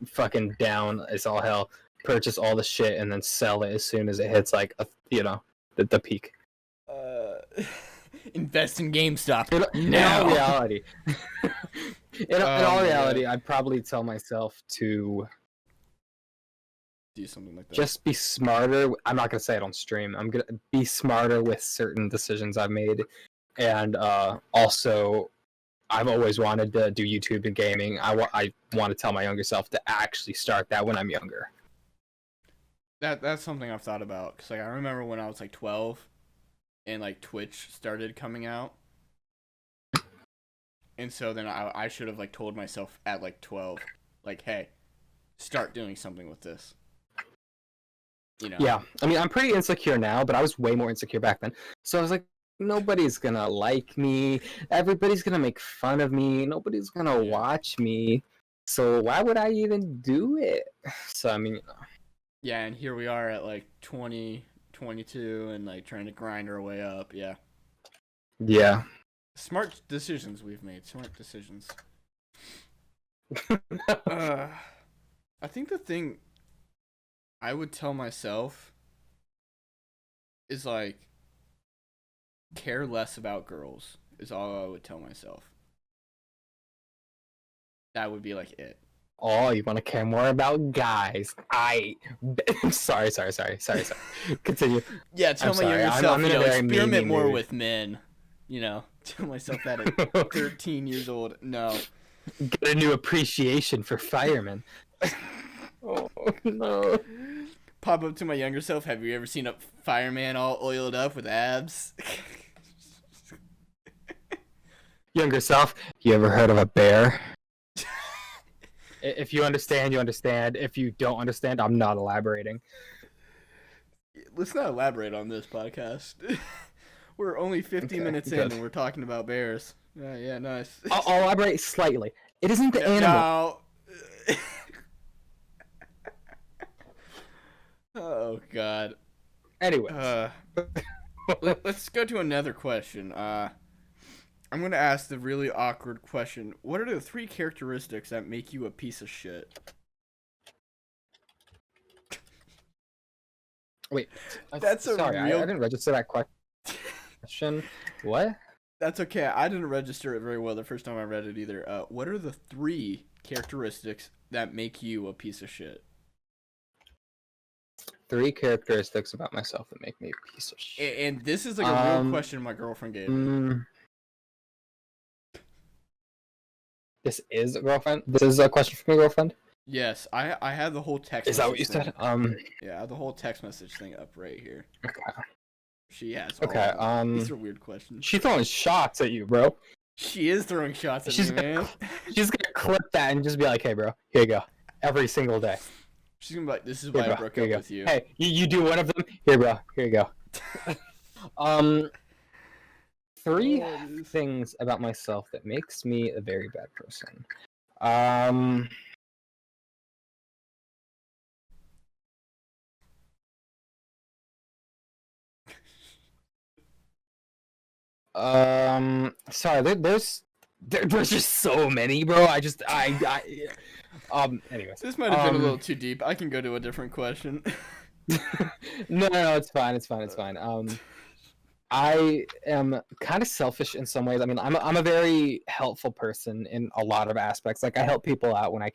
fucking down as all hell, purchase all the shit and then sell it as soon as it hits like the peak. Invest in GameStop In now. all reality, in all reality, God. I'd probably tell myself to Do something like that. just be smarter. I'm not gonna say it on stream. I'm gonna be smarter with certain decisions I've made, and also, I've always wanted to do YouTube and gaming. I want to tell my younger self to actually start that when I'm younger. That's something I've thought about, because like I remember when I was like 12 and like Twitch started coming out, and so then I should have like told myself at like 12, like, hey, start doing something with this. Yeah, I mean, I'm pretty insecure now, but I was way more insecure back then. So I was like, nobody's gonna like me. Everybody's gonna make fun of me. Nobody's gonna watch me. So why would I even do it? So I mean, Yeah, and here we are at like 20, 22, and like trying to grind our way up. Yeah. Yeah. Smart decisions we've made. Smart decisions. I think the thing I would tell myself is like care less about girls is all I would tell myself. That would be like it. Oh, you want to care more about guys? Sorry. Continue. Yeah, tell I'm my sorry. younger I'm self, in a very experiment memey more mood. with men. Tell myself that at 13 years old. No. Get a new appreciation for firemen. Oh no. Pop up to my younger self. Have you ever seen a fireman all oiled up with abs? Younger self, you ever heard of a bear? If you understand, you understand. If you don't understand, I'm not elaborating. Let's not elaborate on this podcast. We're only 50 minutes in and we're talking about bears. Yeah, nice. I'll elaborate slightly. It isn't the animal. No. Oh, God. Anyway. Let's go to another question. I'm going to ask the really awkward question. What are the 3 characteristics that make you a piece of shit? Wait. That's sorry, I didn't register that question. What? That's okay. I didn't register it very well the first time I read it either. What are the 3 characteristics that make you a piece of shit? 3 characteristics about myself that make me a piece of shit. And this is like a real question my girlfriend gave me. This is a girlfriend? This is a question from your girlfriend? Yes, I had the whole text. Is that what you said? Yeah, I have the whole text message thing up right here. Okay. She has. Okay. These are weird questions. She's throwing shots at you, bro. She is throwing shots at me, man. She's gonna clip that and just be like, "Hey, bro, here you go." Every single day. She's gonna be like, "This is why I broke up with you." Hey, you do one of them. Here, bro. Here you go. 3 things about myself that makes me a very bad person. Sorry, there's just so many, bro. Anyways, This might have been a little too deep. I can go to a different question. no, it's fine, it's fine. I am kind of selfish in some ways. I mean, I'm a very helpful person in a lot of aspects. Like, I help people out when I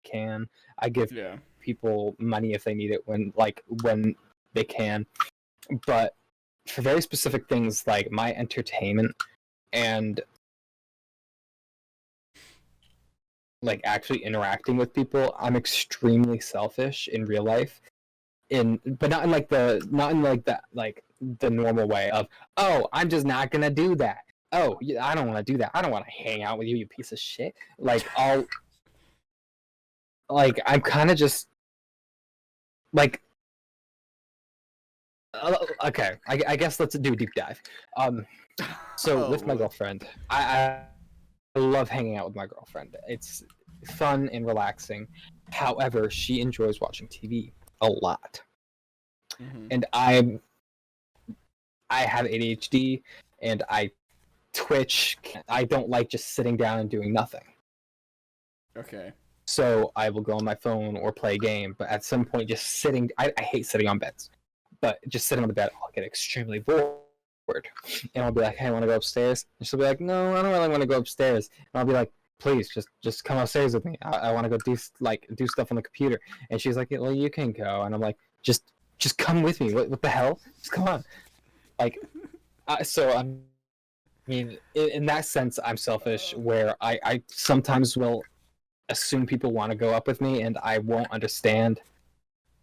can. I give Yeah. people money if they need it when they can. But for very specific things like my entertainment and like actually interacting with people, I'm extremely selfish in real life. But not in like the normal way of, oh, I'm just not gonna do that. Oh, yeah, I don't want to do that. I don't want to hang out with you, you piece of shit. I'm kind of just like, okay. I guess let's do a deep dive. So with my girlfriend, I love hanging out with my girlfriend. It's fun and relaxing. However, she enjoys watching TV a lot, and I have ADHD, and I twitch. I don't like just sitting down and doing nothing. Okay. So I will go on my phone or play a game, but at some point, just sitting. I hate sitting on beds, but just sitting on the bed, I'll get extremely bored. And I'll be like, hey, I want to go upstairs. And she'll be like, no, I don't really want to go upstairs. And I'll be like, please, just come upstairs with me. I want to go do stuff on the computer. And she's like, well, you can go. And I'm like, just come with me. What the hell? Just come on. Like, I mean, in that sense, I'm selfish. Where I sometimes will assume people want to go up with me, and I won't understand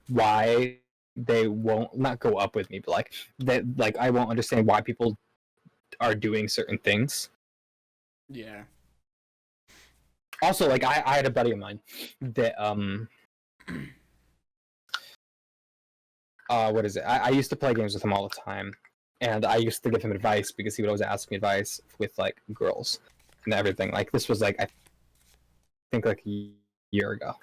why they won't not go up with me, but I won't understand why people are doing certain things. Yeah. Also, like I had a buddy of mine that what is it? I used to play games with him all the time, and I used to give him advice because he would always ask me advice with like girls and everything. Like this was like I think like a year ago.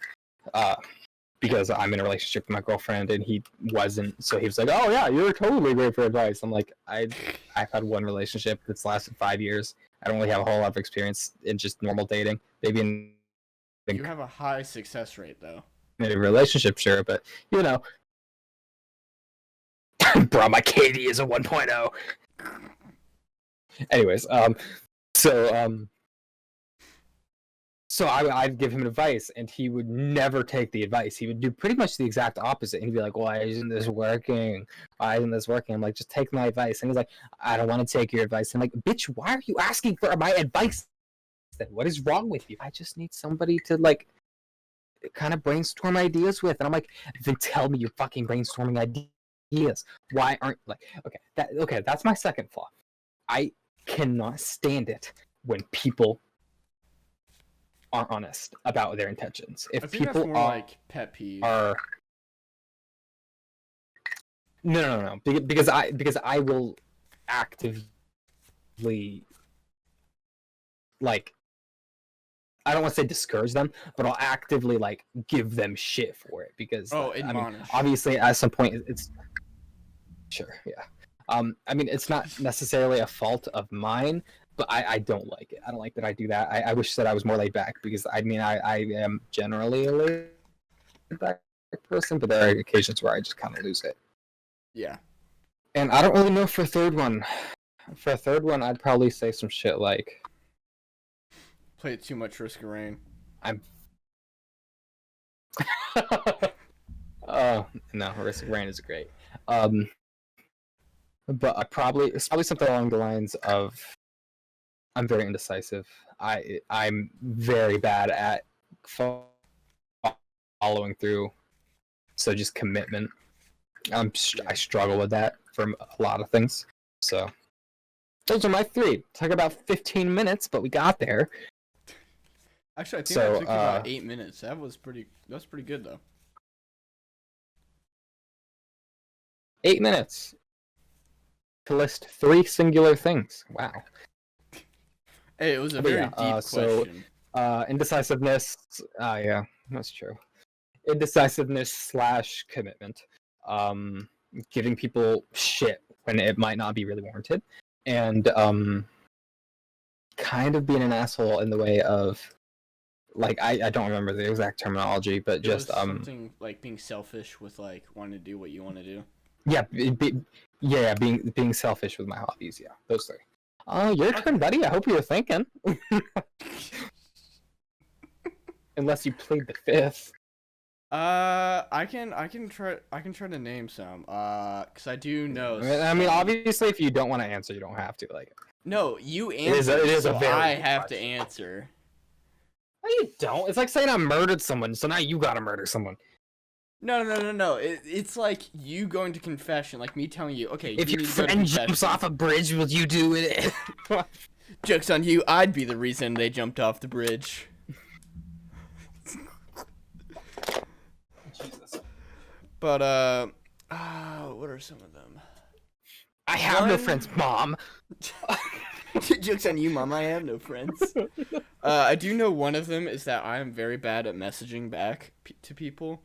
Because I'm in a relationship with my girlfriend and he wasn't, so he was like, oh yeah, you're totally great for advice. I'm like, I've had one relationship that's lasted 5 years. I don't really have a whole lot of experience in just normal dating. Maybe in You have a high success rate though. a relationship, sure, but you know, bro, my KD is a 1.0. Anyways, so so I'd give him advice, and he would never take the advice. He would do pretty much the exact opposite. And he'd be like, why isn't this working? Why isn't this working? I'm like, just take my advice. And he's like, I don't want to take your advice. I'm like, bitch, why are you asking for my advice then? What is wrong with you? I just need somebody to, like, kind of brainstorm ideas with. And I'm like, then tell me you're fucking brainstorming ideas. Why aren't, like, okay, that's my second flaw. I cannot stand it when people are honest about their intentions. If I think people that's more like pet peeve. No, because I will actively, like, I don't want to say discourage them, but I'll actively like give them shit for it because I mean, obviously at some point it's sure, yeah. I mean, it's not necessarily a fault of mine, but I don't like it. I don't like that I do that. I wish that I was more laid back because I mean I am generally a laid back person, but there are occasions where I just kind of lose it. Yeah. And I don't really know for a third one. For a third one, I'd probably say some shit like, play too much Risk of Rain. No, Risk of Rain is great. But it's probably something along the lines of, I'm very indecisive. I'm very bad at following through. So just commitment. I struggle with that for a lot of things. So those are my three. Took about 15 minutes, but we got there. Actually, I think that took about 8 minutes. That's pretty good though. 8 minutes to list 3 singular things. Wow. Hey, it was a very deep question. So, indecisiveness. Yeah, that's true. Indecisiveness / commitment. Giving people shit when it might not be really warranted. and kind of being an asshole in the way of like I don't remember the exact terminology, but It just was something like being selfish with like wanting to do what you want to do. yeah, being selfish with my hobbies. Yeah, those three. Oh, your Okay. turn, buddy. I hope you were thinking. Unless you plead the fifth. I can try to name some. Cause I do know I mean, some. obviously, if you don't want to answer, you don't have to. Like, No, you it is answered, a so very I good have to question. answer. No, you don't. It's like saying I murdered someone, so now you gotta murder someone. No. It's like you going to confession, like me telling you, okay, If you your need to go to friend jumps confession. off a bridge, will you do it? Joke's on you, I'd be the reason they jumped off the bridge. Jesus. But, what are some of them? I have no One- friends, Mom. Joke's on you, Mom, I have no friends. I do know one of them is that I am very bad at messaging back to people.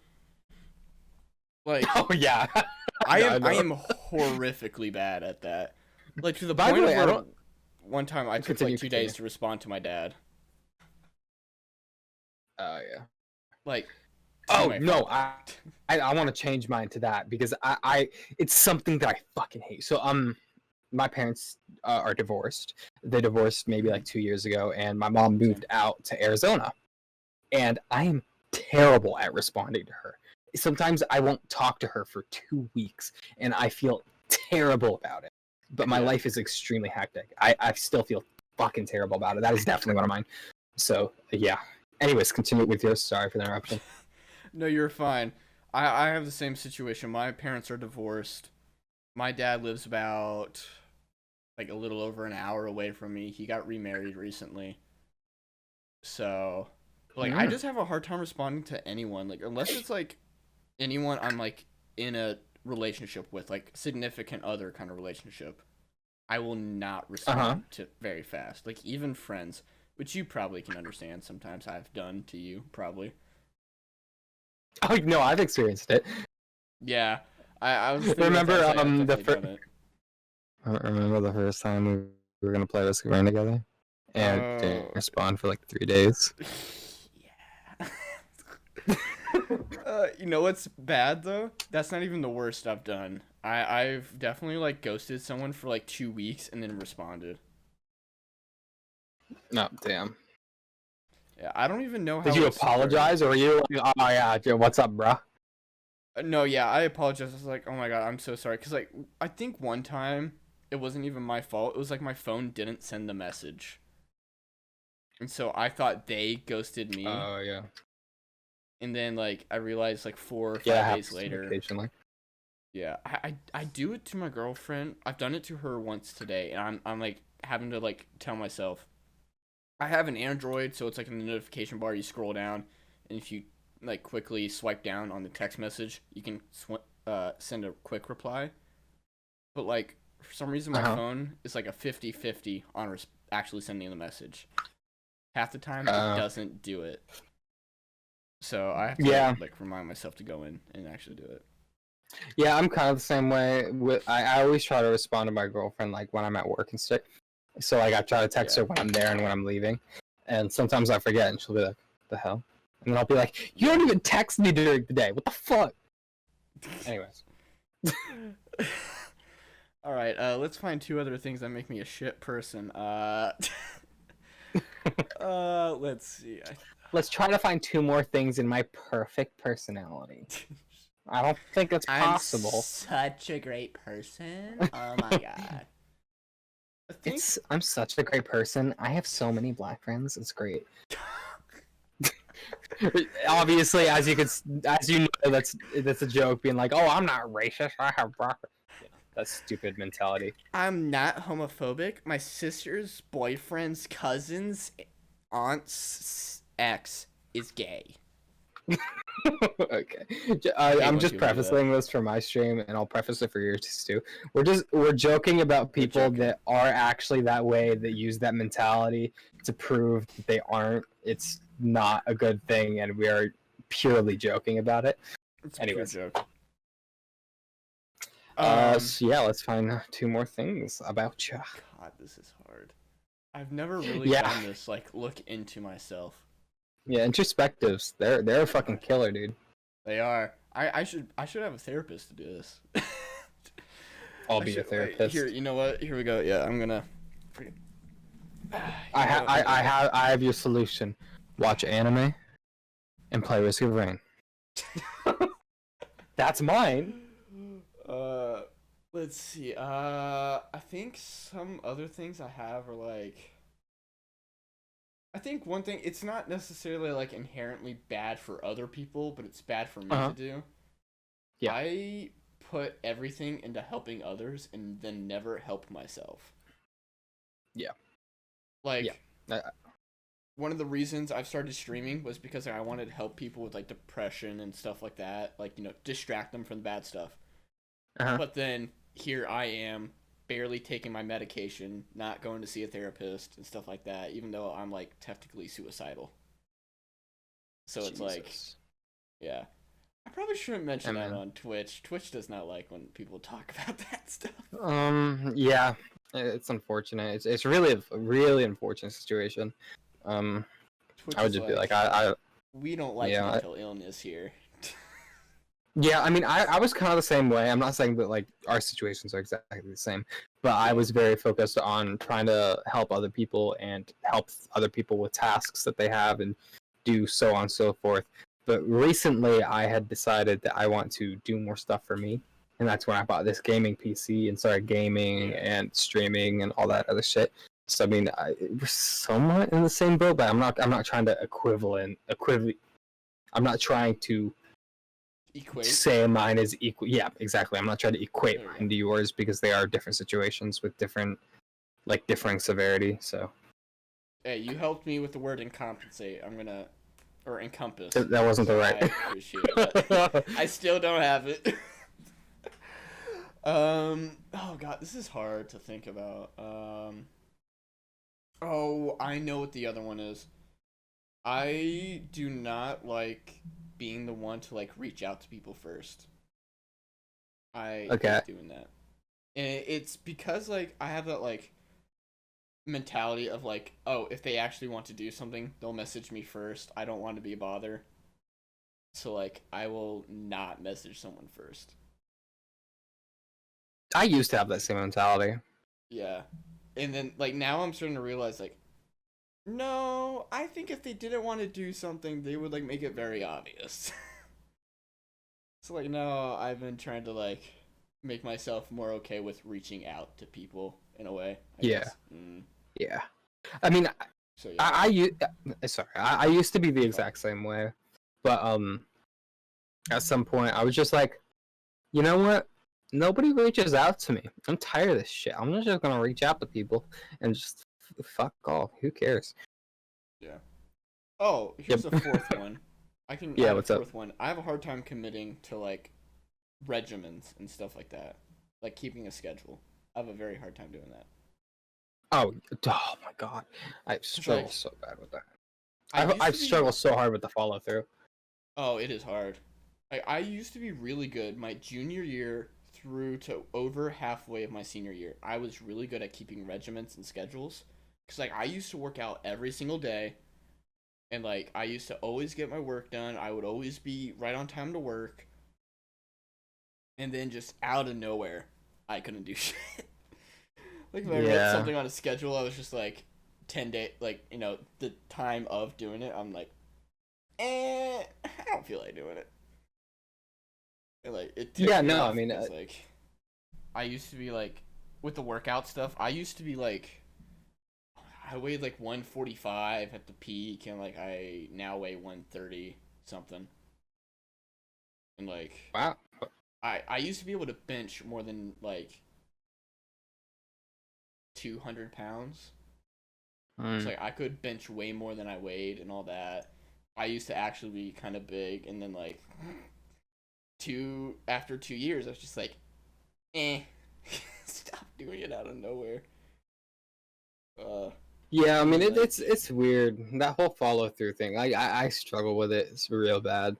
Like, Oh yeah. I am know. horrifically bad at that. Like, to the By the point of way, I where don't- one time I took like 2 days to respond to my dad. Oh yeah. Like, Oh my no, father. I want to change mine to that because I it's something that I fucking hate. So my parents are divorced. They divorced maybe like 2 years ago, and my mom moved out to Arizona. And I am terrible at responding to her. Sometimes I won't talk to her for 2 weeks, and I feel terrible about it. But my life is extremely hectic. I still feel fucking terrible about it. That is definitely one of mine. So yeah. Anyways, continue with yours. Sorry for the interruption. No, you're fine. I have the same situation. My parents are divorced. My dad lives about like a little over an hour away from me. He got remarried recently. So, like, I just have a hard time responding to anyone. Like, unless it's like anyone I'm like in a relationship with, like significant other kind of relationship, I will not respond to very fast. Like, even friends, which you probably can understand. Sometimes I've done to you, probably. Oh no, I've experienced it. Yeah, I was thinking Remember about that. I was like, I've the definitely done it. I remember the first time we were gonna play Risk of Rain together, and didn't Oh, respond for like 3 days. yeah. You know what's bad though? That's not even the worst I've done. I've definitely like ghosted someone for like 2 weeks and then responded. No, damn. Yeah, I don't even know how. Did you it started. apologize, or were you like, oh yeah, dude, what's up, bro? No, yeah, I apologize. I was like, oh my god, I'm so sorry. Cause like I think one time it wasn't even my fault. It was like my phone didn't send the message, and so I thought they ghosted me. Oh yeah. And then like I realized like 4 or 5 days later. Occasionally. Yeah, I do it to my girlfriend. I've done it to her once today, and I'm like having to like tell myself. I have an Android, so it's like in the notification bar. You scroll down, and if you like quickly swipe down on the text message, you can send a quick reply. But like for some reason, my phone is like a 50-50 on actually sending the message. Half the time, it doesn't do it. So I have to like remind myself to go in and actually do it. Yeah, I'm kind of the same way. I always try to respond to my girlfriend like when I'm at work and stuff. So like I try to text her when I'm there and when I'm leaving, and sometimes I forget and she'll be like, "The hell?" And then I'll be like, "You don't even text me during the day. What the fuck?" Anyways. All right, let's find 2 other things that make me a shit person. Let's see. Let's try to find 2 more things in my perfect personality. I don't think it's possible. I'm such a great person. Oh my god. I'm such a great person. I have so many black friends. It's great. Obviously, as you know, that's a joke. Being like, "Oh, I'm not racist. I have black." Yeah, that's stupid mentality. I'm not homophobic. My sister's boyfriend's cousin's aunt's ex is gay. Okay, I'm just prefacing this for my stream, and I'll preface it for yours too. We're joking about people that are actually that way, that use that mentality to prove that they aren't. It's not a good thing, and we are purely joking about it. It's anyways. a pure joke. Um, So yeah, let's find two more things about you. God, this is hard. I've never really Yeah, done this, like, look into myself. yeah, introspectives. They're a fucking God, killer, dude. they are. I should have a therapist to do this. I'll I be a should wait here. therapist. You know what? Here we go. Yeah, I'm gonna. I You know ha- what? I'm gonna. I have your solution. Watch anime and play Risk of Rain. That's mine. Uh, let's see. I think some other things I have are like. I think one thing, it's not necessarily like inherently bad for other people, but it's bad for me Uh to huh. do. Yeah. I put everything into helping others and then never help myself. Yeah. Yeah. Like, Uh one of the reasons I've started streaming was because I wanted to help people with like depression and stuff like that, like, distract them from the bad stuff. huh. But then here I am, barely taking my medication, not going to see a therapist and stuff like that, even though I'm like technically suicidal. So it's like, Jesus. yeah. I probably shouldn't mention Yeah, that man. on Twitch. Twitch does not like when people talk about that stuff. Yeah. It's unfortunate. It's really a really unfortunate situation. Um, Twitch I would is just be like, like, I we don't like yeah. mental illness here. Yeah, I mean, I was kind of the same way. I'm not saying that like our situations are exactly the same, but I Yeah. was very focused on trying to help other people and help other people with tasks that they have and do so on and so forth. But recently, I had decided that I want to do more stuff for me, and that's when I bought this gaming PC and started gaming Yeah. and streaming and all that other shit. So I mean, we're somewhat in the same boat, but I'm not trying to equivalent. I'm not trying to Equate. say mine is equal. Yeah, exactly. I'm not trying to equate There we mine go. to yours because they are different situations with different, like, differing severity. So Hey, you helped me with the word incompensate. I'm gonna, or encompass. that wasn't the So I right. appreciate that. I still don't have it. Oh god, this is hard to think about. Oh, I know what the other one is. I do not like being the one to like reach out to people first. I Okay. hate doing that. And it's because like I have that like mentality of like, oh, if they actually want to do something, they'll message me first. I don't want to be a bother. So like I will not message someone first. I used to have that same mentality. Yeah. And then like now I'm starting to realize like, no, I think if they didn't want to do something, they would like make it very obvious. So like no, I've been trying to like make myself more okay with reaching out to people in a way, I Yeah, guess. yeah. I mean, So yeah, sorry, I used to be the you're fine. exact same way, but at some point I was just like, you know what? Nobody reaches out to me. I'm tired of this shit. I'm just gonna reach out to people and just fuck off. Who cares? Yeah. Oh, Yep. here's a fourth one. I can Yeah. add a What's up? fourth one. I have a hard time committing to like regimens and stuff like that, like keeping a schedule. I have a very hard time doing that. Oh my god, I Cause struggle like so bad with that. I used I've to be, struggled so hard with the follow through. oh, it is hard. I used to be really good my junior year through to over halfway of my senior year. I was really good at keeping regiments and schedules. Cause like I used to work out every single day, and like I used to always get my work done. I would always be right on time to work, and then just out of nowhere, I couldn't do shit. Like if I read Yeah, something on a schedule, I was just like 10 day, like the time of doing it. I'm like, I don't feel like doing it. And like it ticked yeah. me No, I off mean, because like I used to be like with the workout stuff. I used to be like I weighed like 145 at the peak, and like I now weigh 130 something. And like wow. I used to be able to bench more than like 200 pounds. So Mm. like I could bench way more than I weighed and all that. I used to actually be kind of big, and then like after 2 years, I was just like, eh, stop doing it out of nowhere. Uh, Yeah, I and mean, then like it's weird that whole follow through thing. I struggle with it. It's real bad.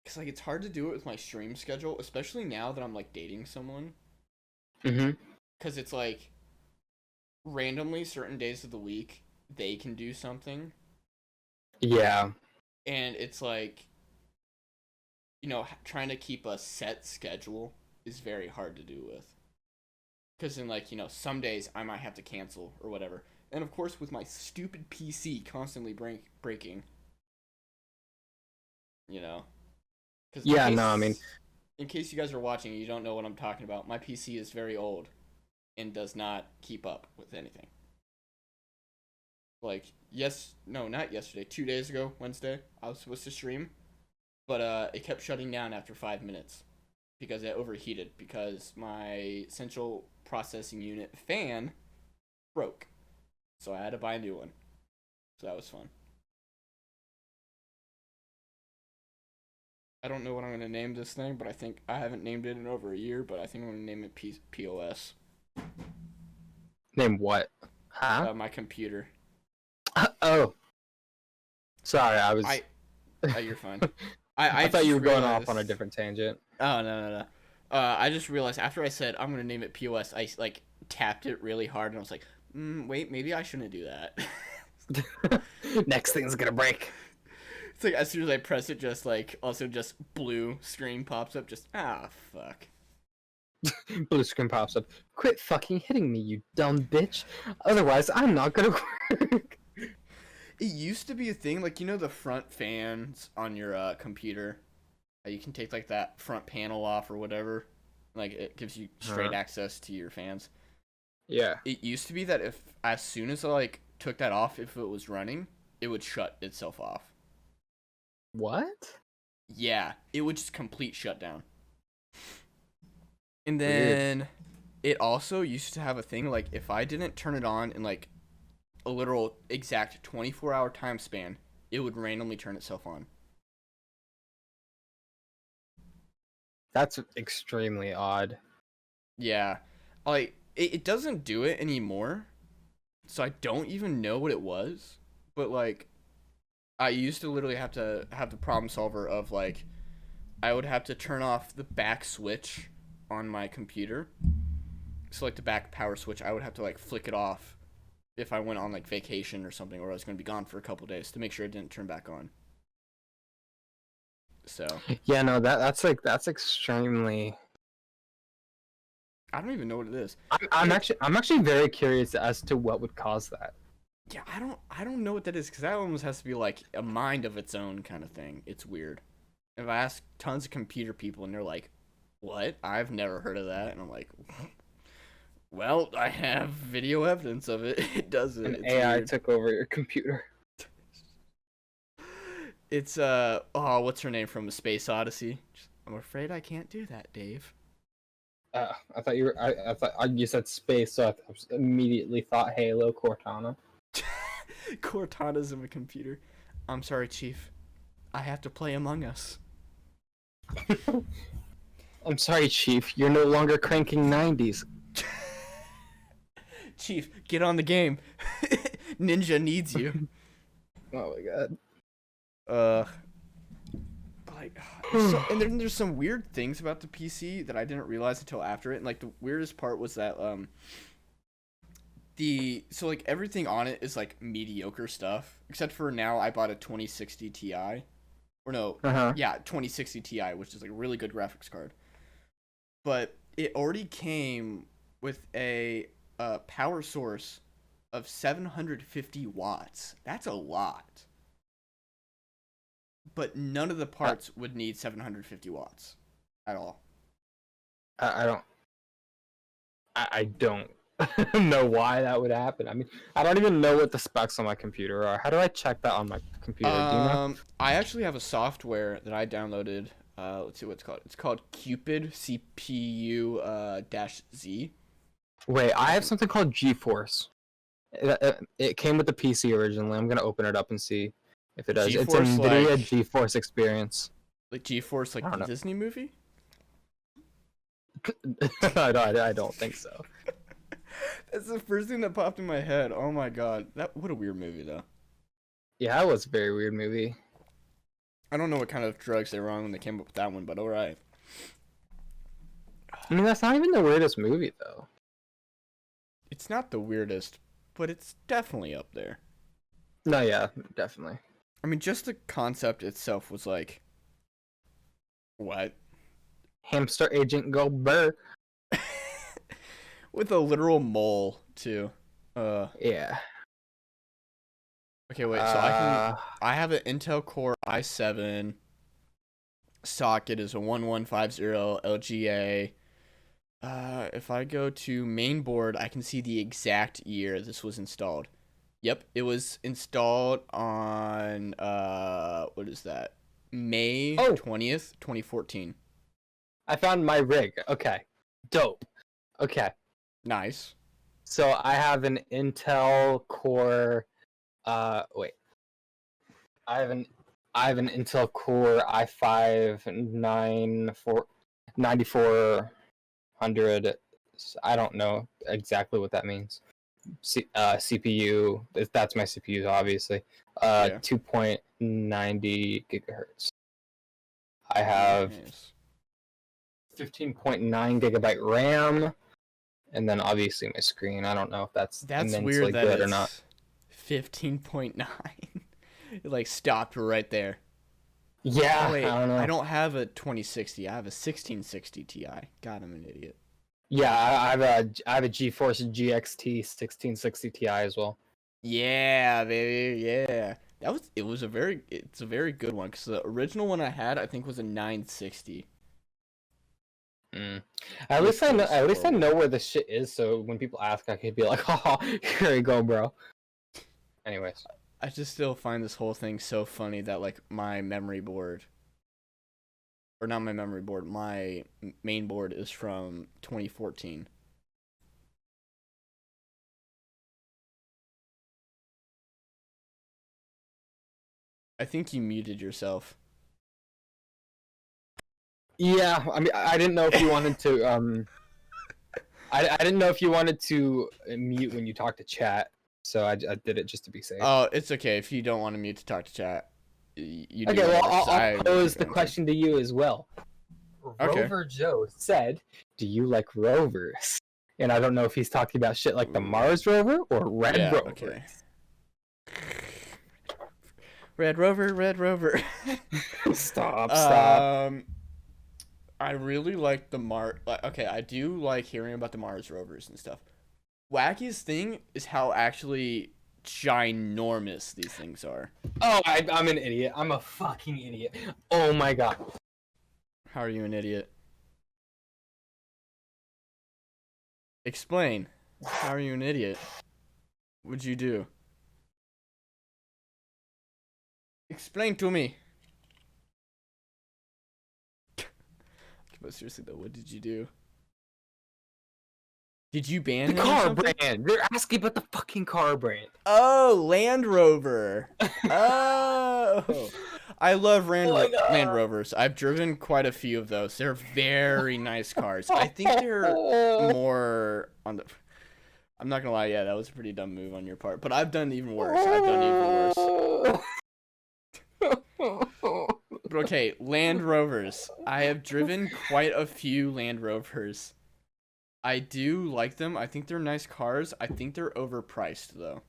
Cause like it's hard to do it with my stream schedule, especially now that I'm like dating someone. Mm-hmm. Cause it's like randomly certain days of the week they can do something, Yeah. and it's like, trying to keep a set schedule is very hard to do with. Cause then like some days I might have to cancel or whatever, and of course with my stupid PC constantly breaking, you know. Because Yeah, no, I mean, in case you guys are watching and you don't know what I'm talking about, my PC is very old and does not keep up with anything. Like, no, not yesterday, 2 days ago, Wednesday, I was supposed to stream, but it kept shutting down after 5 minutes because it overheated because my central processing unit fan broke. So I had to buy a new one. So that was fun. I don't know what I'm going to name this thing, but I think I haven't named it in over a year, but I think I'm going to name it POS. name what? Huh? My computer. Oh, sorry, I was. You're fine. I thought you were going realized... off on a different tangent. Oh, no. I just realized after I said I'm going to name it POS, I like tapped it really hard and I was like, wait, maybe I shouldn't do that. Next thing's gonna break. It's like as soon as I press it, just like also just blue screen pops up. Just fuck. Blue screen pops up. Quit fucking hitting me, you dumb bitch. Otherwise, I'm not gonna work. It used to be a thing, like the front fans on your computer. You can take like that front panel off or whatever. Like it gives you straight access to your fans. Yeah. It used to be that if as soon as I like took that off, if it was running, it would shut itself off. What? Yeah, it would just complete shutdown. And then it also used to have a thing like if I didn't turn it on in like a literal exact 24-hour time span, it would randomly turn itself on. That's extremely odd. Yeah. Like it doesn't do it anymore. So I don't even know what it was, but like I used to literally have to have the problem solver of like I would have to turn off the back switch on my computer. So like the back power switch, I would have to like flick it off if I went on like vacation or something, or I was going to be gone for a couple days to make sure it didn't turn back on. So yeah, no, that's extremely. I don't even know what it is. I'm actually very curious as to what would cause that. Yeah, I don't know what that is because that almost has to be like a mind of its own kind of thing. It's weird. If I ask tons of computer people and they're like, "What? I've never heard of that," and I'm like, "Well, I have video evidence of it. It does it." An AI took over your computer. It's what's her name from the Space Odyssey? I'm afraid I can't do that, Dave. I thought you were. I thought you said space, so I immediately thought Halo, Cortana. Cortana's in a computer. I'm sorry, Chief. I have to play Among Us. I'm sorry, Chief. You're no longer cranking 90s. Chief, get on the game. Ninja needs you. Oh my god. Like, and then there's some weird things about the PC that I didn't realize until after it. And like the weirdest part was that so like everything on it is like mediocre stuff except for now I bought a 2060 Ti, or no, yeah, 2060 Ti, which is like a really good graphics card. But it already came with a power source of 750 watts. That's a lot. But none of the parts would need 750 watts at all. I don't know why that would happen. I mean, I don't even know what the specs on my computer are. How do I check that on my computer? Do you know? I actually have a software that I downloaded. Let's see what it's called. It's called Cupid CPU -Z. Wait, I have something called GeForce. It came with the PC originally. I'm gonna open it up and see if it does. GeForce, it's an NVIDIA like, GeForce Experience. Like GeForce, like the Disney movie? I don't think so. That's the first thing that popped in my head. Oh my god, what a weird movie though. Yeah, that was a very weird movie. I don't know what kind of drugs they were on when they came up with that one, but alright. I mean, that's not even the weirdest movie though. It's not the weirdest, but it's definitely up there. No, yeah, definitely. I mean, just the concept itself was like, what? Hamster Agent Go Burr. With a literal mole, too. Yeah. Okay, wait, so I have an Intel Core i7. Socket is a 1150 LGA. If I go to mainboard, I can see the exact year this was installed. Yep, it was installed on what is that? May 20th, 2014. I found my rig. Okay. Dope. Okay. Nice. So I have an Intel Core wait. I have an Intel Core i5 9400. I don't know exactly what that means. CPU. That's my CPU, obviously. Yeah. 2.90 gigahertz. I have Nice. 15.9 gigabyte RAM, and then obviously my screen. I don't know if that's That's immensely weird that good or it's not. 15.9. It like stopped right there. Yeah, Oh, wait, I don't know. I don't have a 2060. I have a 1660 Ti. God, I'm an idiot. Yeah, I have a GeForce GXT 1660 Ti as well. Yeah, baby. Yeah. It's a very good one cuz the original one I had I think was a 960. Mm. Which was At least I horrible. know where the shit is, so when people ask, I could be like, "Oh, here you go, bro." Anyways, I just still find this whole thing so funny that like my memory board or not my memory board, my main board is from 2014. I think you muted yourself. yeah. I mean, I didn't know if you wanted to. I didn't know if you wanted to mute when you talk to chat, so I did it just to be safe. Oh, it's okay if you don't want to mute to talk to chat. You do Okay, well, whatever. 'Cause I'll I will pose keep the answering. question to you as well. Okay. Rover Joe said, "Do you like rovers?" And I don't know if he's talking about shit like the Mars rover or Red Yeah. Rover. Okay. Red Rover, Red Rover. Stop. I really like the Mars. Okay, I do like hearing about the Mars rovers and stuff. Wackiest thing is how actually ginormous these things are. Oh, I'm an idiot. I'm a fucking idiot. Oh my god. How are you an idiot? Explain. How are you an idiot? What'd you do? Explain to me. But seriously though, what did you do? Did you ban The him or car something? brand. They're asking about the fucking car brand. Oh, Land Rover. Oh. I love Land Rovers. I've driven quite a few of those. They're very nice cars. I think they're more on the. I'm not gonna lie, yeah, that was a pretty dumb move on your part. But I've done even worse. I've done even worse. But okay, Land Rovers. I have driven quite a few Land Rovers. I do like them. I think they're nice cars. I think they're overpriced though.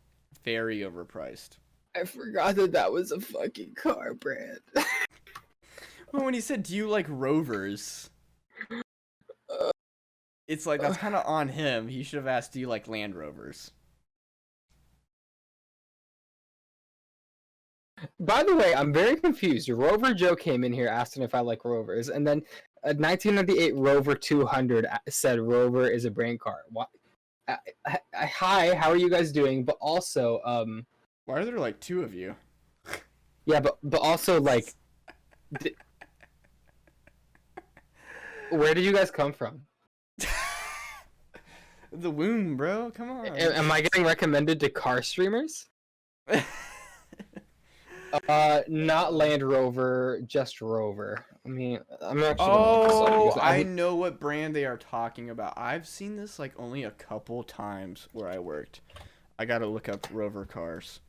Very overpriced. I forgot that was a fucking car brand. Well, when he said, "Do you like Rovers?" It's like that's kind of on him. He should have asked, "Do you like Land Rovers?" By the way, I'm very confused. Rover Joe came in here asking if I like Rovers, and then a 1998 Rover 200 said Rover is a brain car. What? Hi, how are you guys doing? But also, Why are there like two of you? yeah, but also like, where did you guys come from? The womb, bro. Come on. Am I getting recommended to car streamers? Not Land Rover, just Rover. I mean, I'm actually gonna look this up Oh, because I know what brand they are talking about. I've seen this like only a couple times where I worked. I gotta look up Rover cars.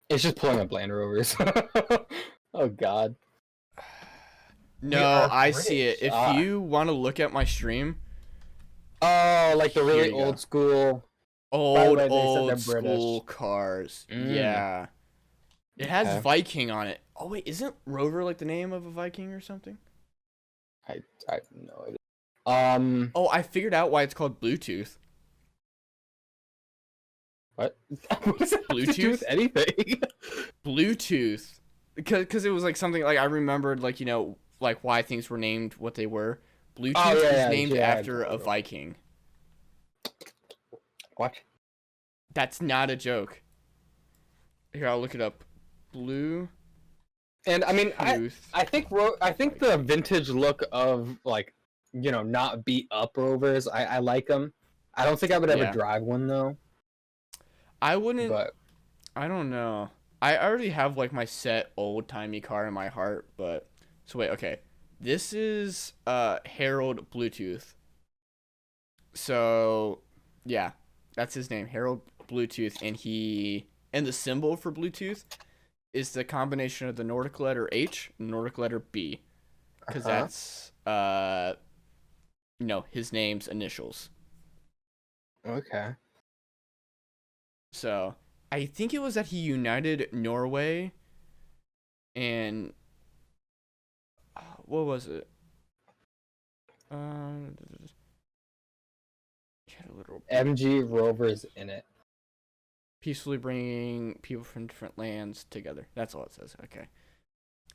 It's just pulling up Land Rovers. Oh God. We No, are I see it. British. If you want to look at my stream, Oh, like the here really you go. old school. By the Old, way, they said they're old British. school cars. Mm, Yeah. It has okay. Viking on it. Oh wait, isn't Rover like the name of a Viking or something? I have no idea. Oh, I figured out why it's called Bluetooth. What? What does that have to do Bluetooth? with anything? Bluetooth. Because it was like something like I remembered like like why things were named what they were. Oh Bluetooth is yeah, named yeah, after a Viking. What? That's not a joke. Here, I'll look it up. Bluetooth. And I mean, I think the vintage look of like not beat up Rovers. I like them. I don't think I would ever Yeah. drive one though. I wouldn't. But I don't know. I already have like my set old timey car in my heart, but so wait, okay. This is Harold Bluetooth. So yeah, that's his name, Harold Bluetooth, and the symbol for Bluetooth is the combination of the Nordic letter H and Nordic letter B, because that's his name's initials. Okay. So I think it was that he united Norway and what was it? Had a little MG Rovers in it. peacefully bringing people from different lands together. That's all it says. Okay,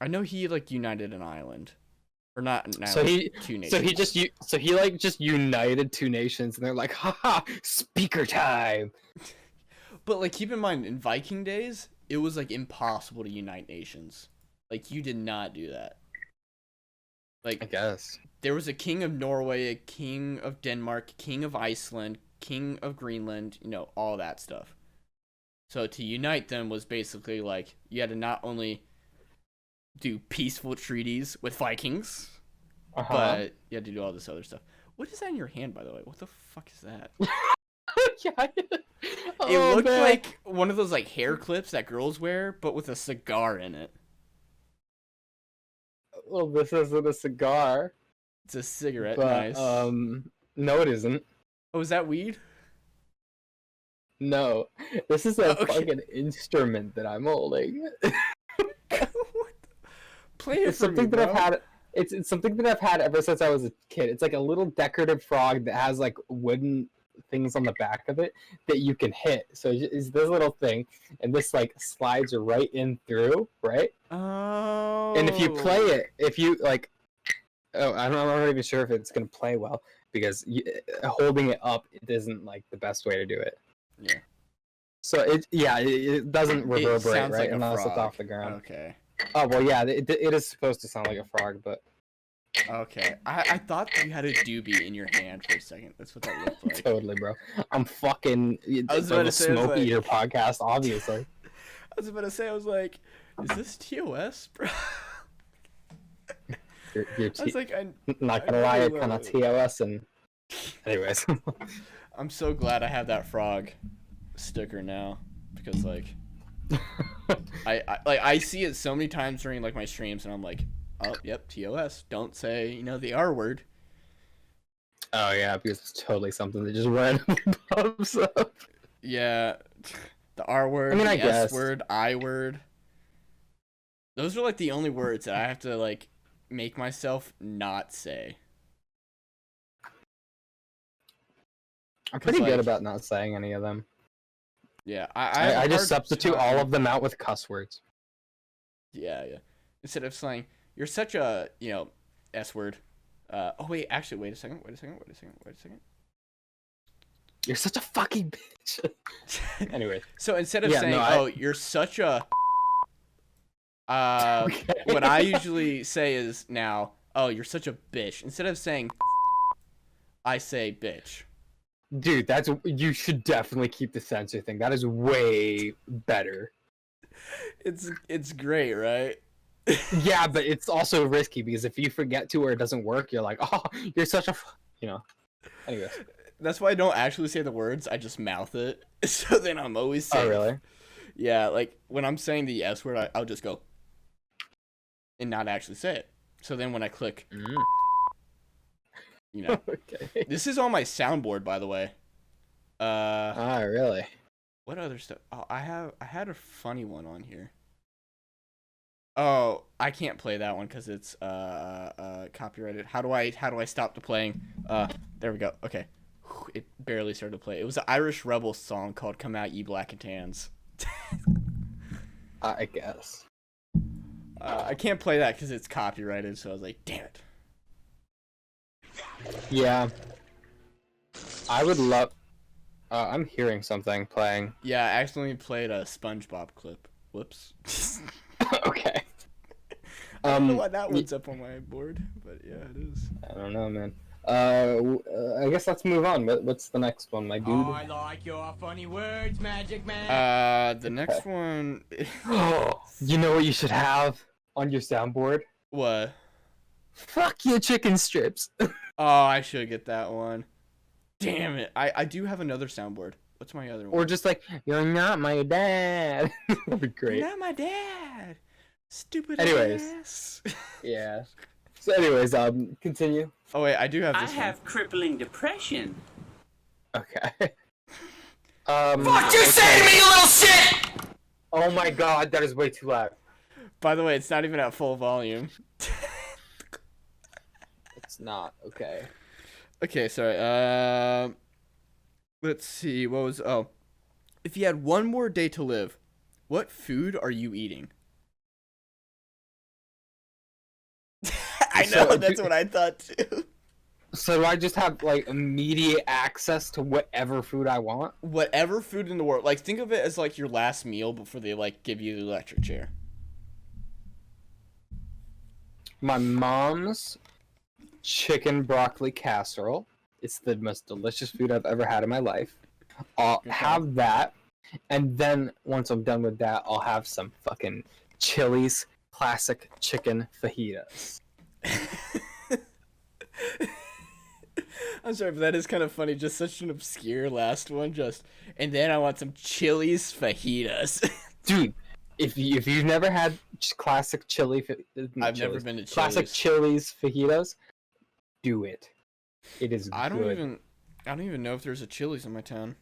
I know he like united an island, or not an island. Two nations. So he like just united two nations, and they're like, haha, speaker time. But like, keep in mind, in Viking days, it was like impossible to unite nations. Like, you did not do that. Like, I guess there was a king of Norway, a king of Denmark, king of Iceland, king of Greenland. All that stuff. So to unite them was basically like you had to not only do peaceful treaties with Vikings, but you had to do all this other stuff. What is that in your hand, by the way? What the fuck is that? It looked like one of those like hair clips that girls wear, but with a cigar in it. Well, this isn't a cigar. It's a cigarette. But, Nice. no, it isn't. Oh, is that weed? No, this is a fucking instrument that I'm holding. Play it It's for something me, that bro. I've had. It's something that I've had ever since I was a kid. It's like a little decorative frog that has like wooden things on the back of it that you can hit. So it's this little thing, and this like slides right in through, right? Oh. And if you play it, if you like, I'm not even sure if it's gonna play well because holding it up, it isn't like the best way to do it. Yeah. So it doesn't reverberate, right? Like unless it's off the ground. Okay. Oh well, yeah, it is supposed to sound like a frog, but okay. I thought you had a doobie in your hand for a second. That's what that looked like. Totally, bro. I'm fucking. I was about to say, Smoke Eater podcast, obviously. I was about to say, I was like, is this TOS, bro? I was like, not gonna lie, it kind of TOS and. Anyways. I'm so glad I have that frog sticker now because like. I see it so many times during like my streams and I'm like, oh yep, TOS. Don't say the R word. Oh yeah, because it's totally something that just randomly pops up. Yeah, the R word, the S word, I word. Those are like the only words that I have to like make myself not say. I'm pretty good about not saying any of them. Yeah, I just substitute all of them out with cuss words. Yeah. Instead of saying, you're such a, S word. Oh, wait, actually, wait a second. You're such a fucking bitch. Anyway. So instead of saying, you're such a... what I usually say is now, oh, you're such a bitch. Instead of saying, I say bitch. Dude, you should definitely keep the censor thing. That is way better. It's great, right? Yeah, but it's also risky because if you forget to or it doesn't work, you're like, oh, you're such a, Anyways. That's why I don't actually say the words. I just mouth it. So then I'm always safe. Oh, really? Yeah, like when I'm saying the S word, I'll just go and not actually say it. So then when I click, Mm. Okay. this is on my soundboard, by the way. Really? What other stuff? Oh, I had a funny one on here. Oh, I can't play that one because it's copyrighted. How do I stop the playing? There we go. Okay, it barely started to play. It was an Irish Rebel song called "Come Out Ye Black and Tans." I guess. I can't play that because it's copyrighted. So I was like, damn it. Yeah. I would love. I'm hearing something playing. Yeah, I accidentally played a SpongeBob clip. Whoops. Okay. I don't know why that one's up on my board, but yeah, it is. I don't know, man. I guess let's move on. What's the next one, my dude? Oh, I like your funny words, Magic Man. The next one. Oh, you know what you should have on your soundboard? What? Fuck your chicken strips. Oh, I should get that one. Damn it! I do have another soundboard. What's my other one? Or just like, you're not my dad. That'd be great. You're not my dad. Stupid Anyways. ass. Yeah. So anyways, continue. Oh wait, I do have I this have crippling depression. Okay. What you say to me, you little shit? Oh my god, that is way too loud. By the way, it's not even at full volume. It's not, okay. Okay, sorry. Let's see. What was? Oh, if you had one more day to live, what food are you eating? I know, So, that's what I thought too. So do I just have like immediate access to whatever food I want? Whatever food in the world. Like, think of it as like your last meal before they like give you the electric chair. My mom's chicken broccoli casserole. It's the most delicious food I've ever had in my life. I'll Okay. have that, and then once I'm done with that, I'll have some fucking Chili's classic chicken fajitas. I'm sorry, but that is kind of funny. Just such an obscure last one. Just, and then I want some Chili's fajitas. Dude, if you've never had classic I've never been to classic Chili's. Chili's fajitas, do it. It is I don't good. even know if there's a Chili's in my town.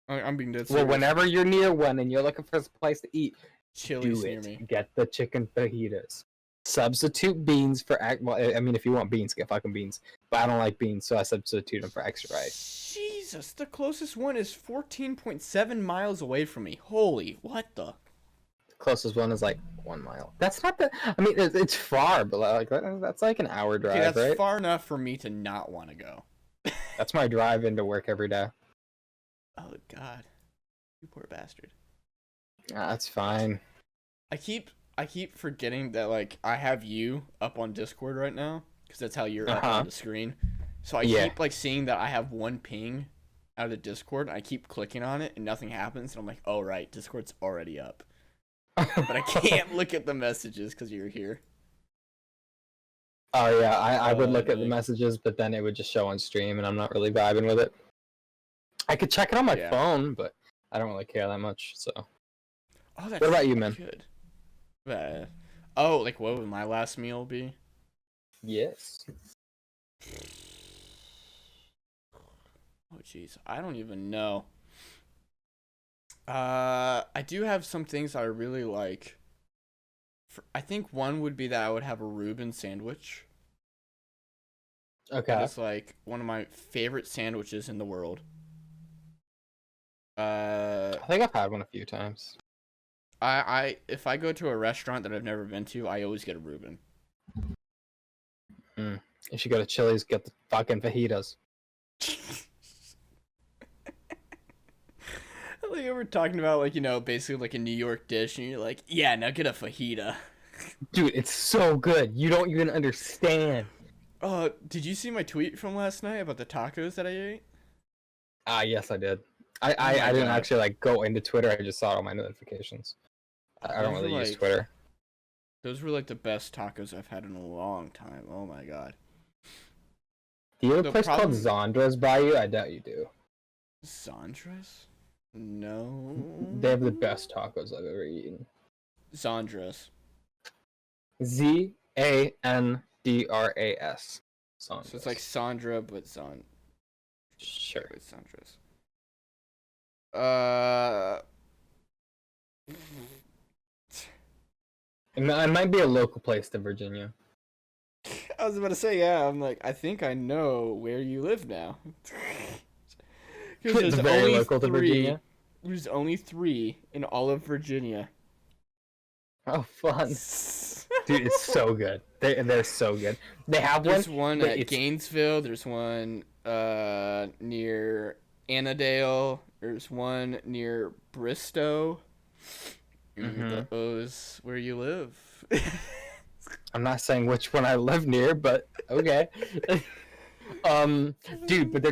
I'm being dead Well, serious. whenever you're near one and you're looking for a place to eat, Chili's do near it. me. Get the chicken fajitas. Substitute beans for well, I mean, if you want beans, get fucking beans. But I don't like beans, so I substitute them for extra rice. Jesus, the closest one is 14.7 miles away from me. Holy, what the? The closest one is like 1 mile. That's not the. I mean, it's far, but like that's like an hour drive, Okay, that's right? far enough for me to not want to go. That's my drive into work every day. Oh God, you poor bastard. That's fine. I keep forgetting that like I have you up on Discord right now because that's how you're up on the screen. So I keep like seeing that I have one ping out of the Discord. And I keep clicking on it and nothing happens. And I'm like, oh right, Discord's already up. But I can't look at the messages because you're here. Oh yeah, I would look at the dang. messages, but then it would just show on stream, and I'm not really vibing with it. I could check it on my Yeah. phone, but I don't really care that much. So, Oh, that's what about you, man? good. Oh, like what would my last meal be? Yes. Oh jeez, I don't even know. I do have some things I really like. I think one would be that I would have a Reuben sandwich. Okay. It's like one of my favorite sandwiches in the world. I think I've had one a few times. If I go to a restaurant that I've never been to, I always get a Reuben. If you go to Chili's, get the fucking fajitas. Like we were talking about, like, you know, basically like a New York dish, and you're like, yeah, now get a fajita. Dude, it's so good. You don't even understand. Did you see my tweet from last night about the tacos that I ate? Yes, I did. my I didn't God. actually like go into Twitter. I just saw it on my notifications. I don't Those were, really use like- Twitter. Those were like the best tacos I've had in a long time. Oh my God. Do you have a the place problem- called Zondra's by you? I doubt you do. Zandra's? No. They have the best tacos I've ever eaten. Zandras. Zandras. So it's like Sandra, but Sure. with Sandra's. Uh, It might be a local place to Virginia. I was about to say, yeah. I'm like, I think I know where you live now. Because It's very local to Virginia. There's only 3 in all of Virginia. Oh, fun. Dude, it's so good. They're so good. They have There's one. one at Gainesville. There's one near Annandale. There's one near Bristow. The O's where you live. I'm not saying which one I live near, but okay. Dude, but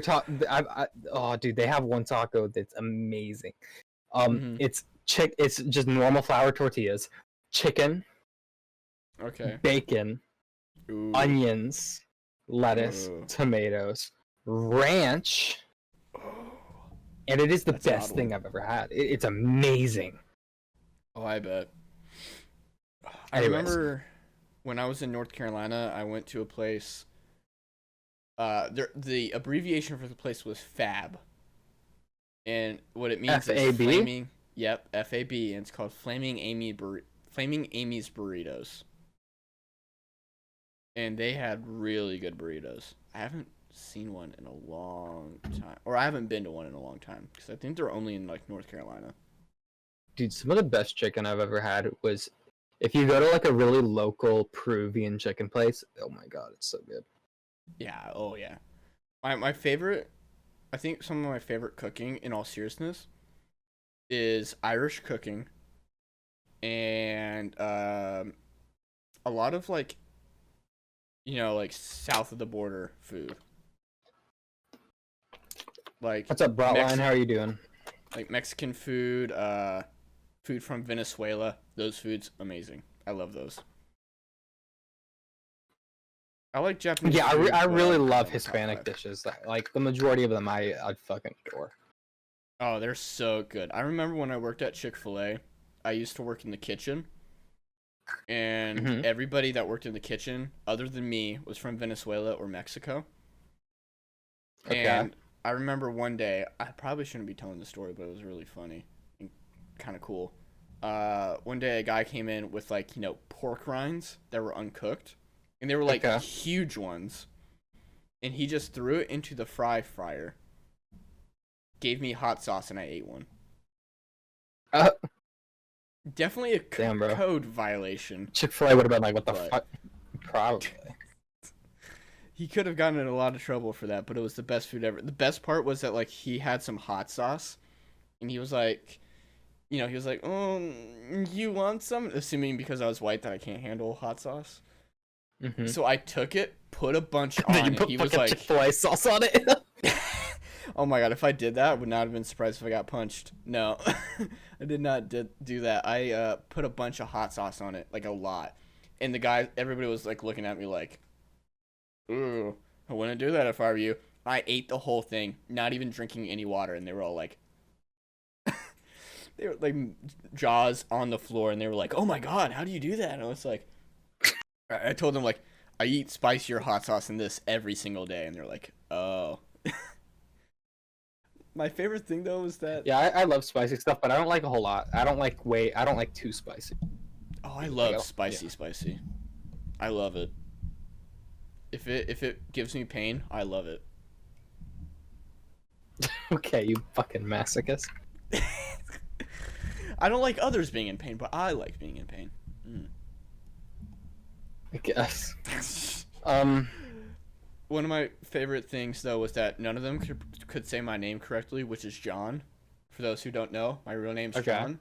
dude, they have one taco that's amazing. It's just normal flour tortillas, chicken, Okay. bacon, Ooh. onions, lettuce, Ooh. tomatoes, ranch, and it is the That's an best odd thing one. I've ever had. It's amazing. Oh, I bet. I Anyways. remember when I was in North Carolina, I went to a place. The abbreviation for the place was FAB, and what it means is FAB? flaming. Yep, FAB, and it's called Flaming Amy's Burritos. And they had really good burritos. I haven't seen one in a long time, or I haven't been to one in a long time because I think they're only in like North Carolina. Dude, some of the best chicken I've ever had was if you go to like a really local Peruvian chicken place. Oh my god, it's so good. Yeah. Oh yeah. My favorite. I think some of my favorite cooking, in all seriousness, is Irish cooking, and a lot of like, like south of the border food. Like What's up, Brotline? How are you doing? like Mexican food, food from Venezuela. Those foods, amazing. I love those. I like Japanese. Yeah, food, I but really don't love top Hispanic 5. dishes. Like the majority of them, I'd fucking adore. Oh, they're so good. I remember when I worked at Chick-fil-A, I used to work in the kitchen, and everybody that worked in the kitchen, other than me, was from Venezuela or Mexico. Okay. And I remember one day, I probably shouldn't be telling the story, but it was really funny and kind of cool. One day a guy came in with like, pork rinds that were uncooked, and they were like huge ones, and he just threw it into the fryer, gave me hot sauce, and I ate one. Definitely a code violation. Chick-fil-A would have been like, what the fuck? Probably. He could have gotten in a lot of trouble for that, but it was the best food ever. The best part was that like he had some hot sauce, and he was like, oh, you want some? Assuming because I was white that I can't handle hot sauce. So I took it, put a bunch on, and he was like, Chick-fil-A sauce on it. oh my god, if I did that, I would not have been surprised if I got punched. No, I did not do that. I put a bunch of hot sauce on it, like a lot. And everybody was like looking at me like, ooh, I wouldn't do that if I were you. I ate the whole thing, not even drinking any water, and they were all like, they were like jaws on the floor, and they were like, oh my god, how do you do that? And I was like, I told them like, I eat spicier hot sauce than this every single day, and they're like, oh. My favorite thing though is that I love spicy stuff, but I don't like a whole lot. I don't like too spicy. Oh, I love spicy. I love it. If it gives me pain, I love it. Okay, you fucking masochist. I don't like others being in pain, but I like being in pain. I guess. One of my favorite things though was that none of them could say my name correctly, which is John. For those who don't know, my real name's John.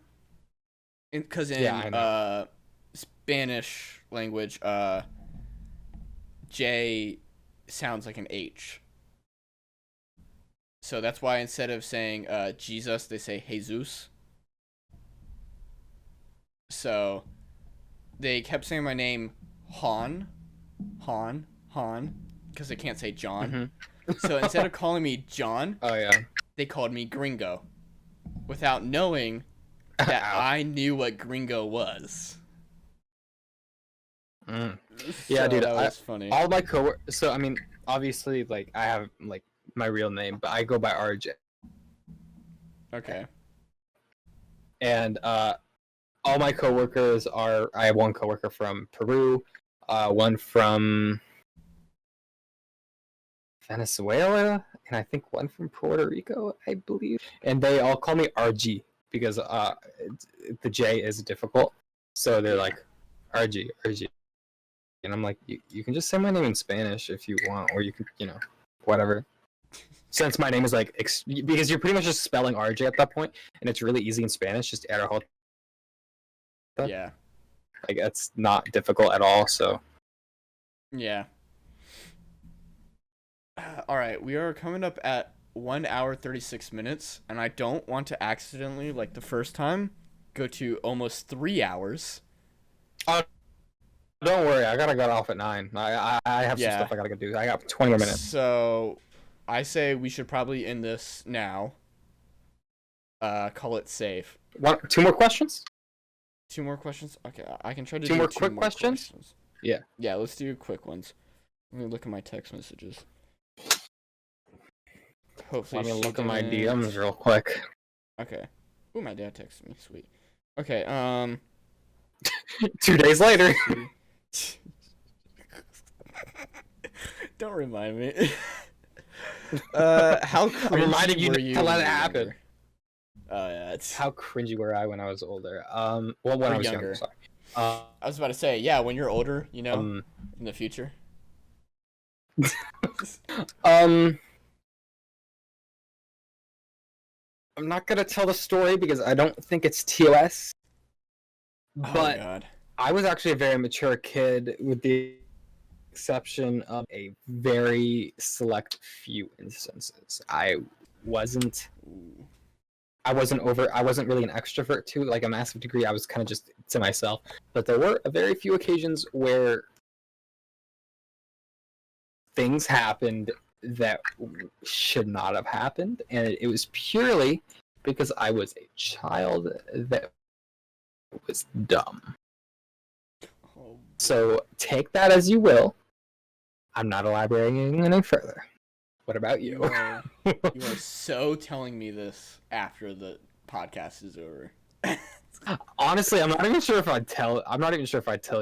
Because in Spanish language, J sounds like an H. So that's why instead of saying Jesus, they say Jesus. So they kept saying my name Han, because they can't say John. So instead of calling me John, oh yeah, they called me Gringo. without knowing that I knew what gringo was. Yeah, So dude. that was funny. All my coworkers. So I mean, obviously, like I have like my real name, but I go by RJ. Okay. And all my coworkers are. I have one coworker from Peru, one from Venezuela, and I think one from Puerto Rico, I believe. And they all call me RG because the J is difficult, so they're like RG, RG. And I'm like, you can just say my name in Spanish if you want, or you can, whatever. Since my name is like, because you're pretty much just spelling RJ at that point, and it's really easy in Spanish, just RJ. Yeah. Like, it's not difficult at all, so. Yeah. All right, we are coming up at 1 hour 36 minutes, and I don't want to accidentally, like the first time, go to almost 3 hours. Don't worry, I gotta get off at 9. I have some stuff I gotta go do. I got 20 more minutes. So, I say we should probably end this now. Call it safe. Two more questions? 2 more questions? Okay, I can try to do two more more quick questions? Yeah. Yeah, let's do quick ones. Let me look at my text messages. Hopefully, let me look at my DMs real quick. Okay. Ooh, my dad texted me. Sweet. Okay. 2 days later. Don't remind me. How cringy I'm reminding you were you to let it when you were happen. younger? Oh yeah, it's How cringy were I when I was older? Well, when I was younger. Sorry. I was about to say, yeah, when you're older, in the future. I'm not gonna tell the story because I don't think it's TOS. But God. I was actually a very mature kid, with the exception of a very select few instances. I wasn't really an extrovert to like a massive degree. I was kind of just to myself. But there were a very few occasions where things happened that should not have happened, and it was purely because I was a child that was dumb. So take that as you will. I'm not elaborating any further. What about you? You are so telling me this after the podcast is over. Honestly, I'm not even sure if I'd tell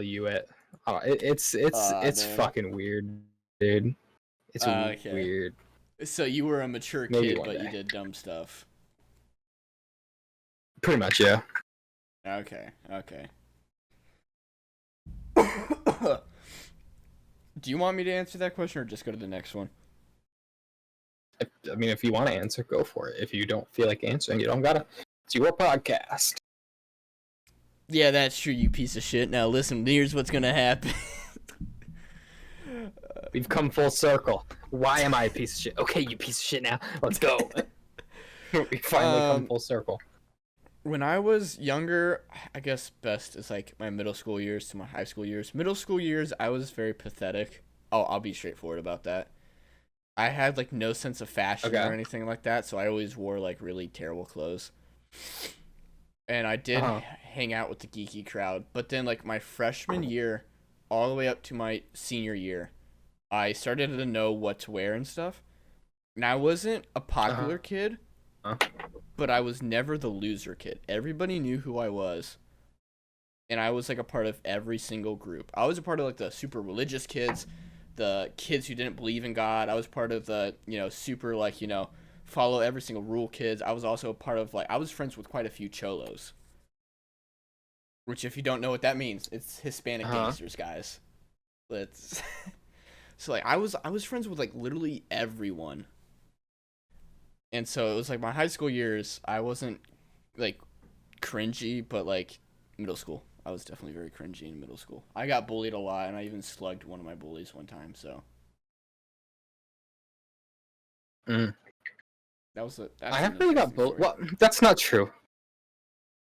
you it. It's fucking weird, dude. It's weird. So you were a mature kid, but you did dumb stuff. Pretty much, yeah. Okay. Do you want me to answer that question or just go to the next one? I mean, if you want to answer, go for it. If you don't feel like answering, you don't gotta. It's your podcast. Yeah, that's true, you piece of shit. Now listen, here's what's gonna happen. We've come full circle. Why am I a piece of shit? Okay, you piece of shit now. Let's go. We finally come full circle. When I was younger, I guess best is like my middle school years to my high school years. Middle school years, I was very pathetic. I'll be straightforward about that. I had like no sense of fashion or anything like that, so I always wore like really terrible clothes. And I did hang out with the geeky crowd, but then like my freshman year all the way up to my senior year, I started to know what to wear and stuff. And I wasn't a popular kid, but I was never the loser kid. Everybody knew who I was, and I was like a part of every single group. I was a part of like the super religious kids, the kids who didn't believe in God. I was part of the, super like, follow every single rule kids. I was also a part of like, I was friends with quite a few cholos, which if you don't know what that means, it's Hispanic gangsters, guys. Let's so like I was friends with like literally everyone. And so it was like my high school years, I wasn't like cringy, but like middle school, I was definitely very cringy in middle school. I got bullied a lot, and I even slugged one of my bullies one time, so. That was I haven't really got bullied. Well, that's not true.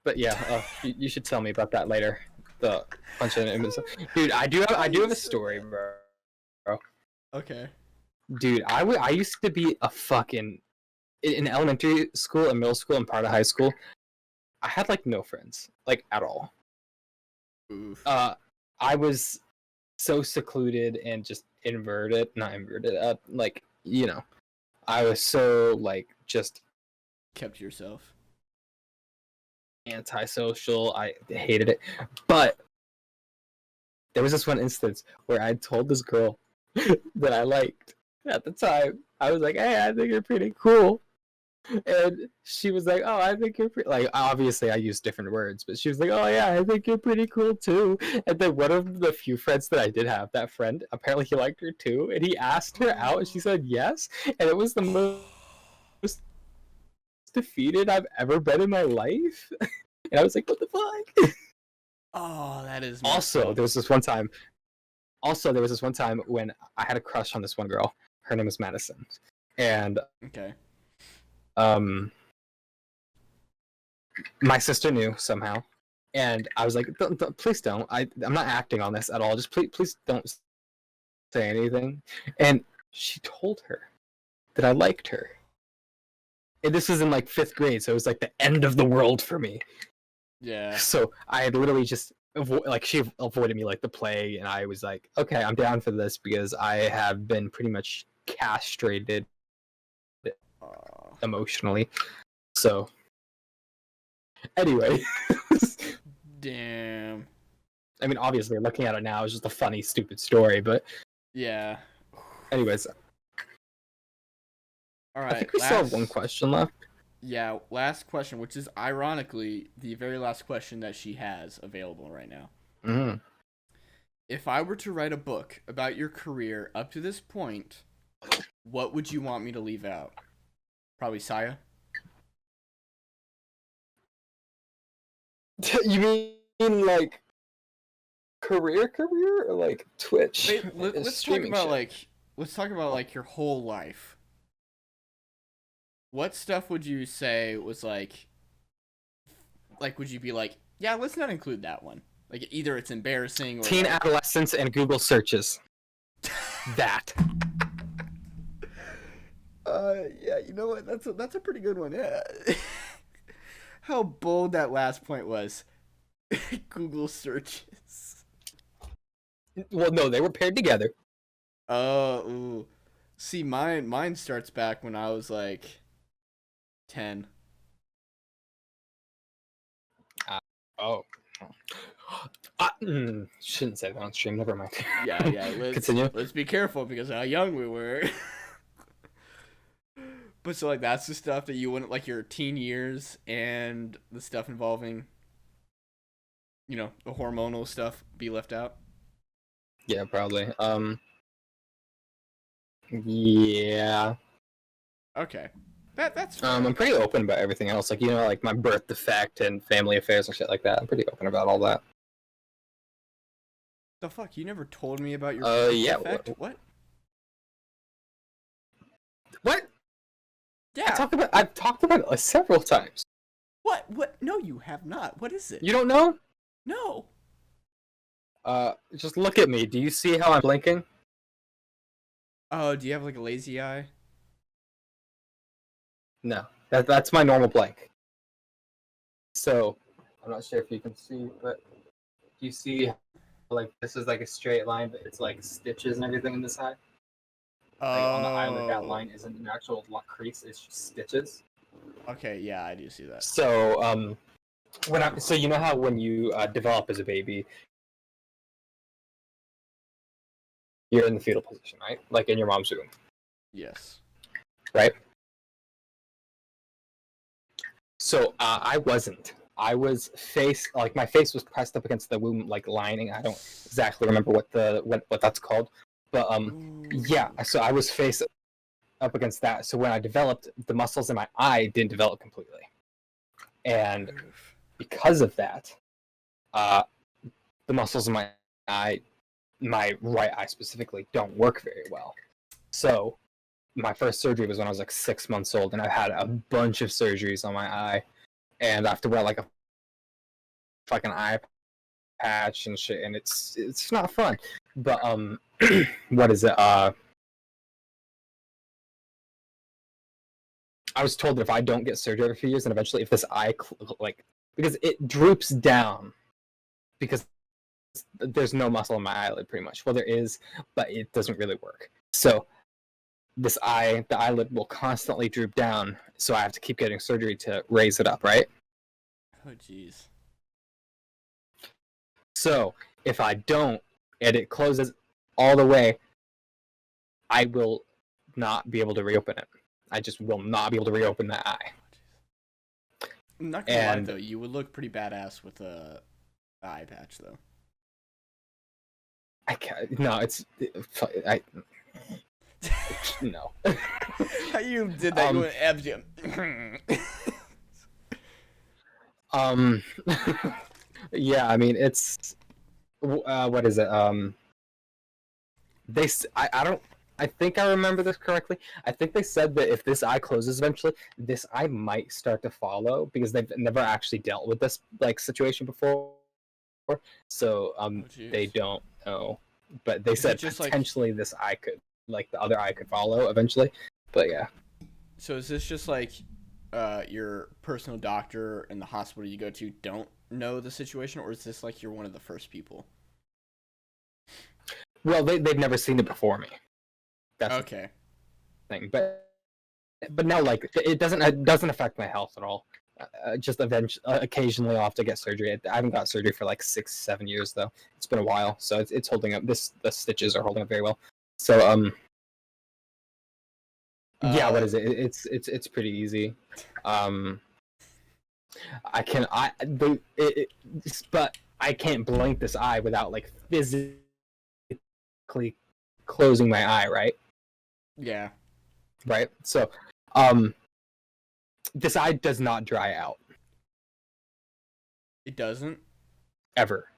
But yeah, you should tell me about that later. The punch in dude, I do have a story, bro. Okay. Dude, I used to be a fucking in elementary school and middle school and part of high school, I had like no friends, like at all. Oof. I was so secluded and just not inverted, like, you know, I was so like just Kept to yourself. antisocial. I hated it. But there was this one instance where I told this girl that I liked at the time. I was like, "Hey, I think you're pretty cool," and she was like, "Oh, I think you're pretty." Like, obviously, I used different words, but she was like, "Oh yeah, I think you're pretty cool too." And then one of the few friends that I did have, that friend, apparently he liked her too, and he asked her out, and she said yes, and it was the most defeated I've ever been in my life. And I was like, "What the fuck?" Oh, that is Also, there was this one time. Also, there was this one time when I had a crush on this one girl. Her name was Madison, and okay. My sister knew somehow, and I was like, "Please don't. I'm not acting on this at all. Just please don't say anything." And she told her that I liked her. And this was in like 5th grade, so it was like the end of the world for me. Yeah. So I had literally just she avoided me like the plague, and I was like, okay, I'm down for this because I have been pretty much castrated emotionally. So anyway, Damn. I mean, obviously, looking at it now is just a funny, stupid story, but Yeah. anyways, All I right. think we still have one question left. Yeah, last question, which is ironically the very last question that she has available right now. Mm. If I were to write a book about your career up to this point, what would you want me to leave out? Probably Saya. You mean like career, or like Twitch? Wait, let's talk about like your whole life. What stuff would you say was like would you be like, yeah, let's not include that one? Like either it's embarrassing or teen like... adolescence and Google searches. That. Yeah, you know what? That's a pretty good one. Yeah. How bold that last point was. Google searches. Well, no, they were paired together. Oh, ooh. See, mine starts back when I was like 10. Oh. Shouldn't say that on stream. Never mind. Yeah. Continue. Let's be careful because of how young we were. But so like that's the stuff that you wouldn't like your teen years and the stuff involving, you know, the hormonal stuff be left out. Yeah, probably. Yeah. Okay. That's fair. I'm pretty open about everything else. Like, you know, like my birth defect and family affairs and shit like that. I'm pretty open about all that. The fuck? You never told me about your birth defect? What? What? Yeah. I've talked about it several times. What? No, you have not. What is it? You don't know? No. Just look at me. Do you see how I'm blinking? Oh, do you have like a lazy eye? No. That's my normal blink. So, I'm not sure if you can see, but do you see like this is like a straight line, but it's like stitches and everything in this side? Like on the eyelid, that line isn't an actual crease; it's just stitches. Okay, yeah, I do see that. So, so you know how when you develop as a baby, you're in the fetal position, right? Like in your mom's womb. Yes. Right. So I wasn't. I was my face was pressed up against the womb like lining. I don't exactly remember what that's called, but yeah. So I was face up against that. So when I developed, the muscles in my eye didn't develop completely, and because of that, the muscles in my eye, my right eye specifically, don't work very well. So my first surgery was when I was like 6 months old, and I've had a bunch of surgeries on my eye, and I have to wear like a fucking eye patch and shit, and it's not fun. But what is it? I was told that if I don't get surgery every few years, then eventually, if this eye because it droops down because there's no muscle in my eyelid, pretty much. Well, there is, but it doesn't really work. So the eyelid will constantly droop down. So I have to keep getting surgery to raise it up, right? Oh, jeez. So if I don't, and it closes all the way, I will not be able to reopen it. I just will not be able to reopen that eye. I'm not gonna lie though, you would look pretty badass with a eye patch though. I can't. No, no. How you did that? You went FGM. Yeah, I mean it's what is it? I don't. I think I remember this correctly. I think they said that if this eye closes eventually, this eye might start to follow because they've never actually dealt with this situation before. So they don't know. But they said just potentially this eye could, like the other eye could follow eventually. But yeah. So is this just like your personal doctor and the hospital you go to don't know the situation, or is this like you're one of the first people? Well, they've never seen it before me. That's okay. The thing. But now, like, it doesn't affect my health at all. Just occasionally I'll have to get surgery. I haven't got surgery for like 6-7 years though. It's been a while, so it's holding up. The stitches are holding up very well. So yeah, what is it? It's pretty easy. But I can't blink this eye without like physically closing my eye, right? Yeah. Right. So this eye does not dry out. It doesn't? Ever.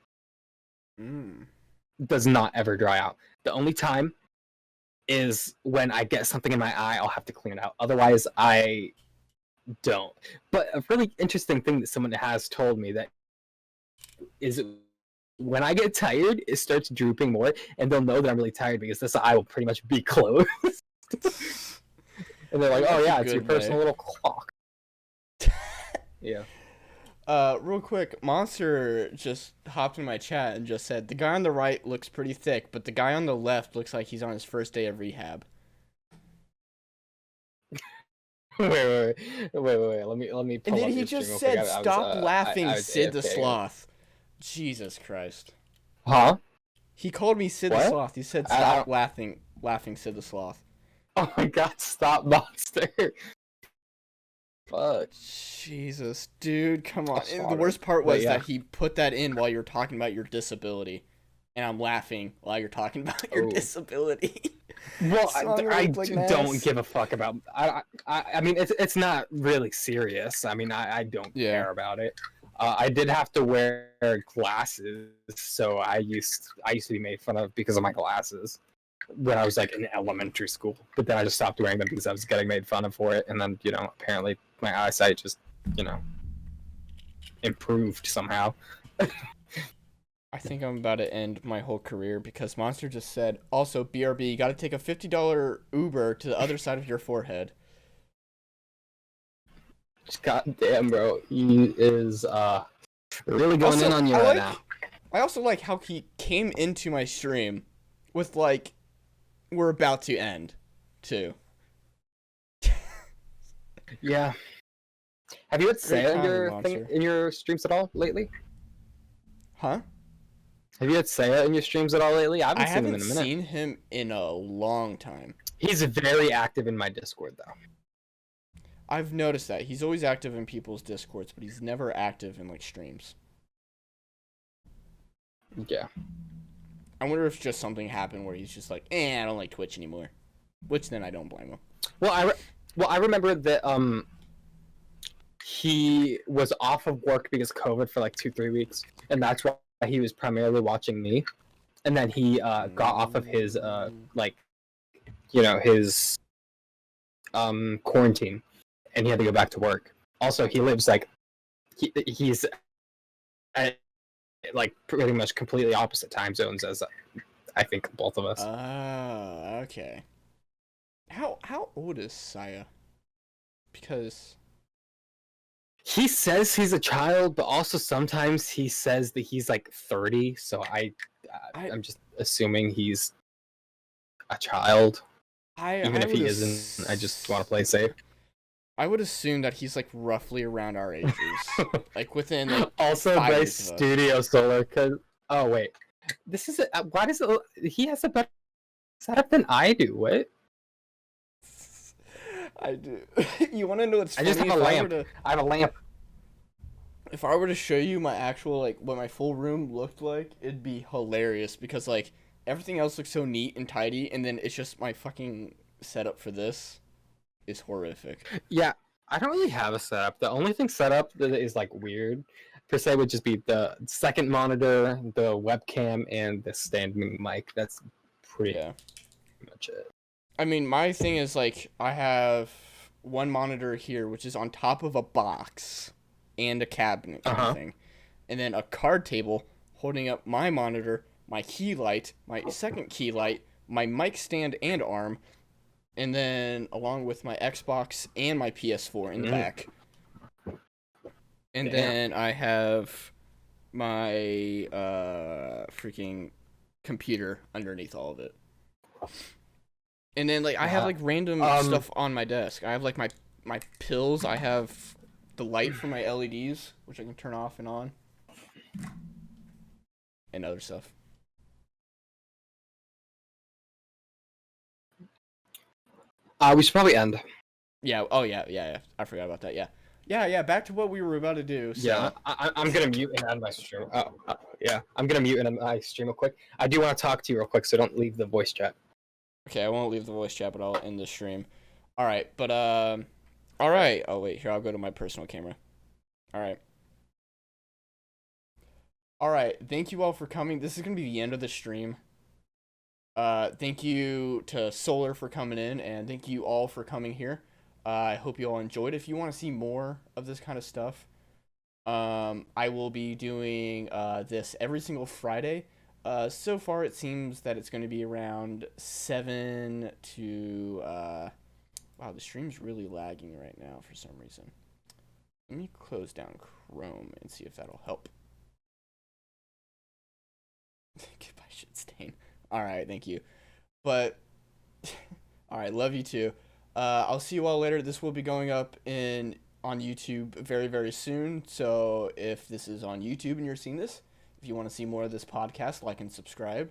Does not ever dry out. The only time is when I get something in my eye, I'll have to clean it out. Otherwise, I don't. But a really interesting thing that someone has told me that is when I get tired, it starts drooping more, and they'll know that I'm really tired because this eye will pretty much be closed. And they're like, "Oh yeah, it's your personal little clock." Yeah. Real quick, Monster just hopped in my chat and just said the guy on the right looks pretty thick, but the guy on the left looks like he's on his first day of rehab. Wait. Let me. Pull And then up he your just stream said, "Stop laughing, I was Sid the AFK. Sloth." Jesus Christ. Huh? He called me Sid the Sloth. He said, "Stop laughing, Sid the Sloth." Oh my God! Stop, Monster. Fuck. Jesus, dude, come on. And the worst part was that he put that in while you were talking about your disability, and I'm laughing while you're talking about your disability. Well, I don't give a fuck about. I mean, it's not really serious. I mean, I don't care about it. I did have to wear glasses, so I used to be made fun of because of my glasses when I was like in elementary school. But then I just stopped wearing them because I was getting made fun of for it, and then apparently my eyesight just improved somehow. I think I'm about to end my whole career because Monster just said, also, BRB, you gotta take a $50 Uber to the other side of your forehead. God damn, bro. He is really going in on you right now. I also like how he came into my stream with, like, we're about to end, too. Yeah. Have you had Saya in your streams at all lately? Huh? Have you had Saya in your streams at all lately? I haven't seen him in a minute. seen him in a long time. He's very active in my Discord, though. I've noticed that. He's always active in people's Discords, but he's never active in, like, streams. Yeah. I wonder if just something happened where he's just like, I don't like Twitch anymore. Which then I don't blame him. Well, I remember that he was off of work because of COVID for like 2-3 weeks, and that's why he was primarily watching me. And then he got off of his his quarantine, and he had to go back to work. Also, he lives like he's at, like pretty much completely opposite time zones as I think both of us. Oh, okay. How old is Saya? because He says he's a child, but also sometimes he says that he's like 30. So I'm just assuming he's a child. Even I if would he isn't, I just want to play safe. I would assume that he's like roughly around our ages, like within like Also, 5 by years of us. Studio Solar, because wait, this is why does it? He has a better setup than I do. What? I do. You want to know what's I funny? just have a lamp. I have a lamp. If I were to show you my actual like what my full room looked like, it'd be hilarious because like everything else looks so neat and tidy, and then it's just my fucking setup for this is horrific. Yeah, I don't really have a setup. The only thing set up that is like weird per se would just be the second monitor, the webcam, and the standing mic. That's pretty much it. I mean, my thing is like I have one monitor here, which is on top of a box and a cabinet kind of thing, and then a card table holding up my monitor, my key light, my second key light, my mic stand and arm, and then along with my Xbox and my PS4 in the back. And then I have my freaking computer underneath all of it. And then like I have like random stuff on my desk. I have like my pills. I have the light for my LEDs, which I can turn off and on, and other stuff. We should probably end. Yeah. Oh yeah. I forgot about that. Yeah. Back to what we were about to do. So. Yeah, I'm gonna mute and end my stream. Yeah, I'm gonna mute and end my stream real quick. I do want to talk to you real quick, so don't leave the voice chat. Okay, I won't leave the voice chat, but I'll end the stream. All right, but all right. Oh wait, here I'll go to my personal camera. All right. All right. Thank you all for coming. This is gonna be the end of the stream. Thank you to Solar for coming in, and thank you all for coming here. I hope you all enjoyed. If you want to see more of this kind of stuff, I will be doing this every single Friday. So far, it seems that it's going to be around 7 to... wow, the stream's really lagging right now for some reason. Let me close down Chrome and see if that'll help. Goodbye, shit stain. Alright, thank you. But, alright, love you too. I'll see you all later. This will be going up on YouTube very, very soon. So if this is on YouTube and you're seeing this, if you want to see more of this podcast, like and subscribe.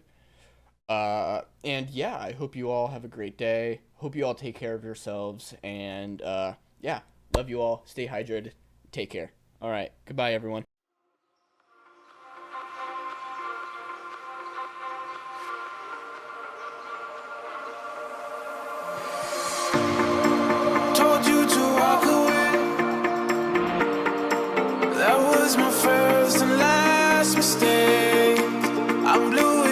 And yeah, I hope you all have a great day. Hope you all take care of yourselves. And yeah, love you all. Stay hydrated. Take care. All right. Goodbye, everyone. Told you to walk away. That was my first and last mistake. I'm blue.